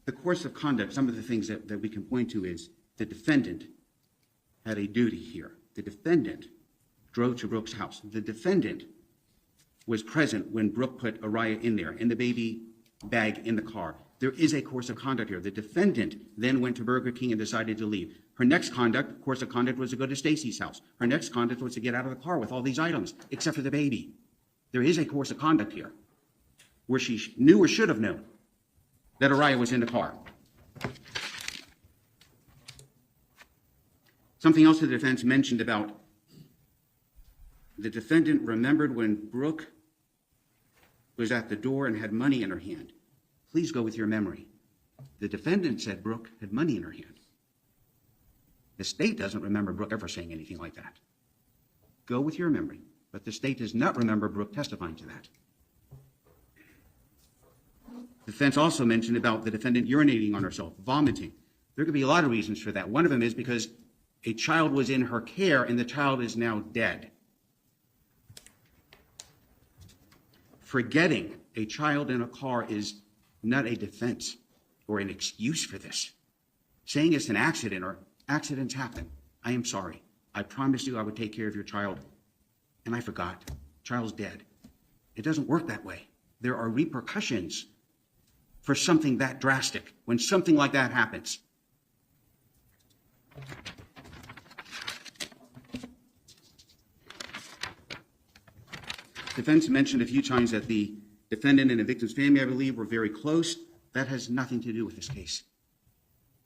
The course of conduct, some of the things that we can point to is the defendant had a duty here. The defendant drove to Brooks' house. The defendant was present when Brooke put Araya in there, in the baby bag in the car. There is a course of conduct here. The defendant then went to Burger King and decided to leave. Her next course of conduct was to go to Stacy's house. Her next conduct was to get out of the car with all these items, except for the baby. There is a course of conduct here where she knew or should have known that Araya was in the car. Something else the defense mentioned about the defendant remembered when Brooke was at the door and had money in her hand. Please go with your memory. The defendant said Brooke had money in her hand. The state doesn't remember Brooke ever saying anything like that. Go with your memory, but the state does not remember Brooke testifying to that. The defense also mentioned about the defendant urinating on herself, vomiting. There could be a lot of reasons for that. One of them is because a child was in her care and the child is now dead. Forgetting a child in a car is not a defense or an excuse for this. Saying it's an accident or accidents happen. I am sorry. I promised you I would take care of your child, and I forgot. Child's dead. It doesn't work that way. There are repercussions for something that drastic when something like that happens. Defense mentioned a few times that the defendant and the victim's family, I believe, were very close. That has nothing to do with this case.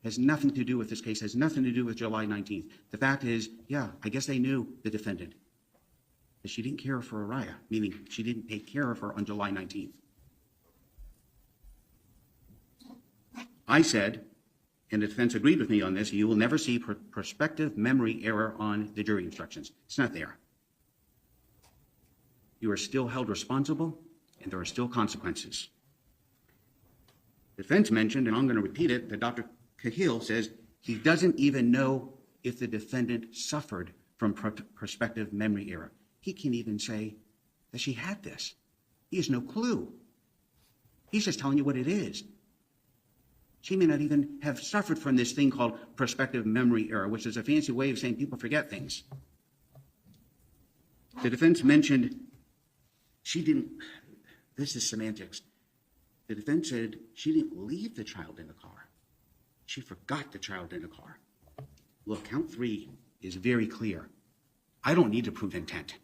Has nothing to do with this case. Has nothing to do with July 19th. The fact is, yeah, I guess they knew the defendant. But she didn't care for Araya, meaning she didn't take care of her on July 19th. I said, and the defense agreed with me on this, you will never see prospective memory error on the jury instructions. It's not there. You are still held responsible, and there are still consequences. Defense mentioned, and I'm going to repeat it, that Dr. Cahill says he doesn't even know if the defendant suffered from prospective memory error. He can't even say that she had this. He has no clue. He's just telling you what it is. She may not even have suffered from this thing called prospective memory error, which is a fancy way of saying people forget things. The defense mentioned she didn't, this is semantics. The defense said she didn't leave the child in the car. She forgot the child in the car. Look, count 3 is very clear. I don't need to prove intent.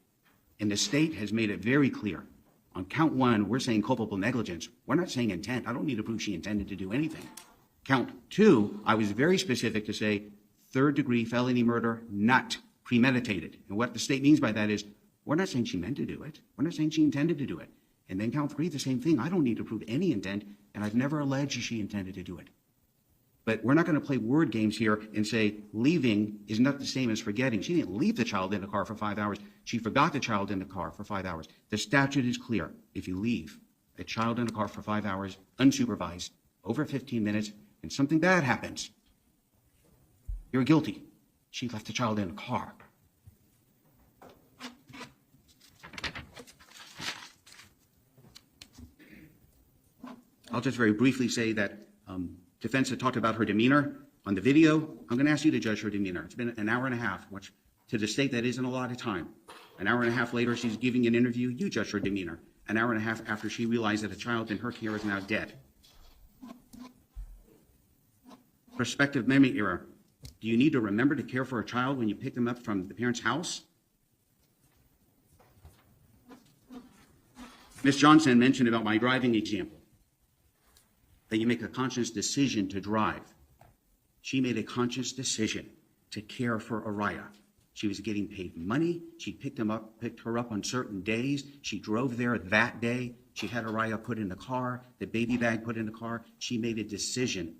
And the state has made it very clear. On count 1, we're saying culpable negligence. We're not saying intent. I don't need to prove she intended to do anything. Count 2, I was very specific to say third-degree felony murder, not premeditated. And what the state means by that is we're not saying she meant to do it. We're not saying she intended to do it. And then count 3, the same thing. I don't need to prove any intent, and I've never alleged she intended to do it. But we're not going to play word games here and say leaving is not the same as forgetting. She didn't leave the child in the car for 5 hours. She forgot the child in the car for 5 hours. The statute is clear. If you leave a child in the car for 5 hours, unsupervised, over 15 minutes, and something bad happens, you're guilty. She left the child in the car. I'll just very briefly say that defense had talked about her demeanor on the video. I'm going to ask you to judge her demeanor. It's been an hour and a half, which to the state that isn't a lot of time. An hour and a half later, she's giving an interview. You judge her demeanor. An hour and a half after she realized that a child in her care is now dead. Prospective memory error. Do you need to remember to care for a child when you pick them up from the parent's house? Ms. Johnson mentioned about my driving example, that you make a conscious decision to drive. She made a conscious decision to care for Araya. She was getting paid money. She picked her up on certain days. She drove there that day. She had Araya put in the car, the baby bag put in the car. She made a decision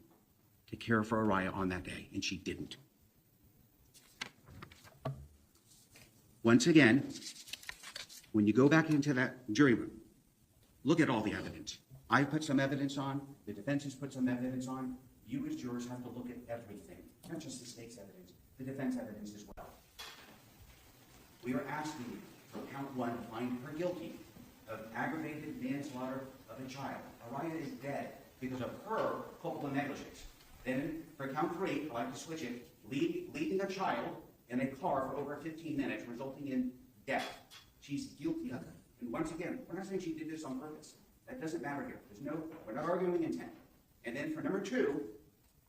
to care for Araya on that day, and she didn't. Once again, when you go back into that jury room, look at all the evidence. I put some evidence on, the defense has put some evidence on. You as jurors have to look at everything, not just the state's evidence, the defense evidence as well. We are asking you from count 1 to find her guilty of aggravated manslaughter of a child. Araya is dead because of her culpable negligence. Then for count 3, I'd like to switch it, leaving a child in a car for over 15 minutes, resulting in death. She's guilty of it. And once again, we're not saying she did this on purpose. That doesn't matter here. We're not arguing intent. And then for number 2,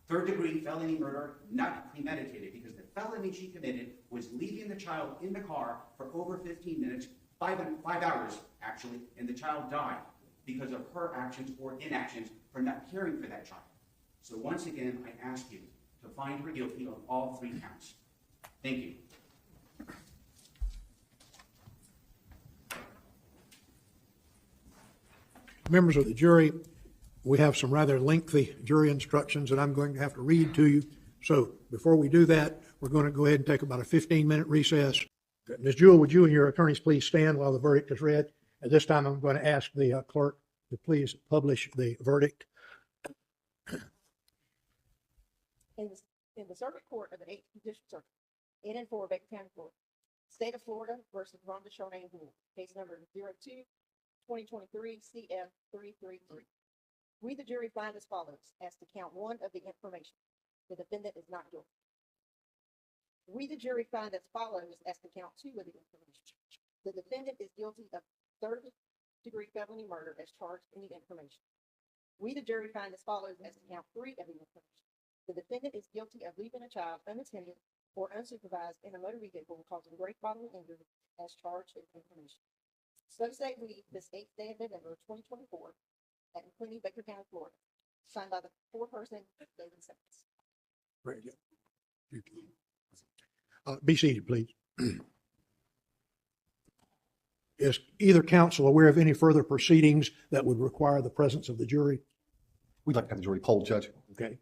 third-degree felony murder, not premeditated, because the felony she committed was leaving the child in the car for over 15 minutes, 5 hours actually, and the child died because of her actions or inactions for not caring for that child. So once again, I ask you to find her guilty of all 3 counts. Thank you. Members of the jury, we have some rather lengthy jury instructions that I'm going to have to read to you. So before we do that, we're going to go ahead and take about a 15-minute recess. Ms. Jewell, would you and your attorneys please stand while the verdict is read? At this time, I'm going to ask the clerk to please publish the verdict. In the Circuit Court of the 8th Judicial Circuit, in and for Baker County, Florida, State of Florida versus Rhonda Charmane Jewell, case number 02-2023 CF 333. We, the jury, find as follows as to count 1 of the information. The defendant is not guilty. We, the jury, find as follows as to count 2 of the information. The defendant is guilty of third-degree felony murder as charged in the information. We, the jury, find as follows as to count 3 of the information. The defendant is guilty of leaving a child unattended or unsupervised in a motor vehicle causing great bodily injury as charged in the information. So say we, this 8th day of November 2024, at McClenny, Baker County, Florida, signed by the 4-person David Simmons. Very good. Be seated, please. Is either counsel aware of any further proceedings that would require the presence of the jury? We'd like to have the jury polled, Judge. Okay.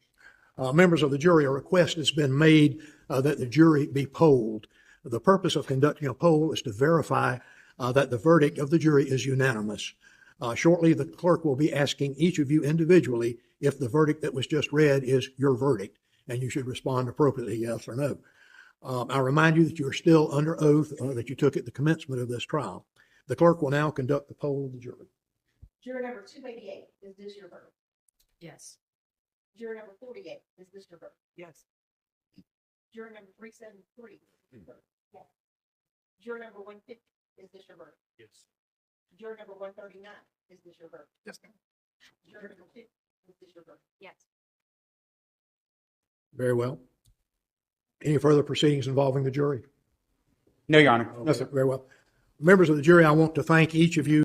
Members of the jury, a request has been made that the jury be polled. The purpose of conducting a poll is to verify that the verdict of the jury is unanimous. Shortly, the clerk will be asking each of you individually if the verdict that was just read is your verdict, and you should respond appropriately, yes or no. I remind you that you are still under oath that you took at the commencement of this trial. The clerk will now conduct the poll of the jury. Juror number 288, is this your verdict? Yes. Juror number 48, is this your verdict? Yes. Juror number 373, is this your verdict? Yes. Juror number 150, is this your verdict? Yes. Juror number 139, is this your verdict? Yes. Juror number 50, is this your verdict? Yes. Very well. Any further proceedings involving the jury? No, Your Honor. No, sir. Very well. Members of the jury, I want to thank each of you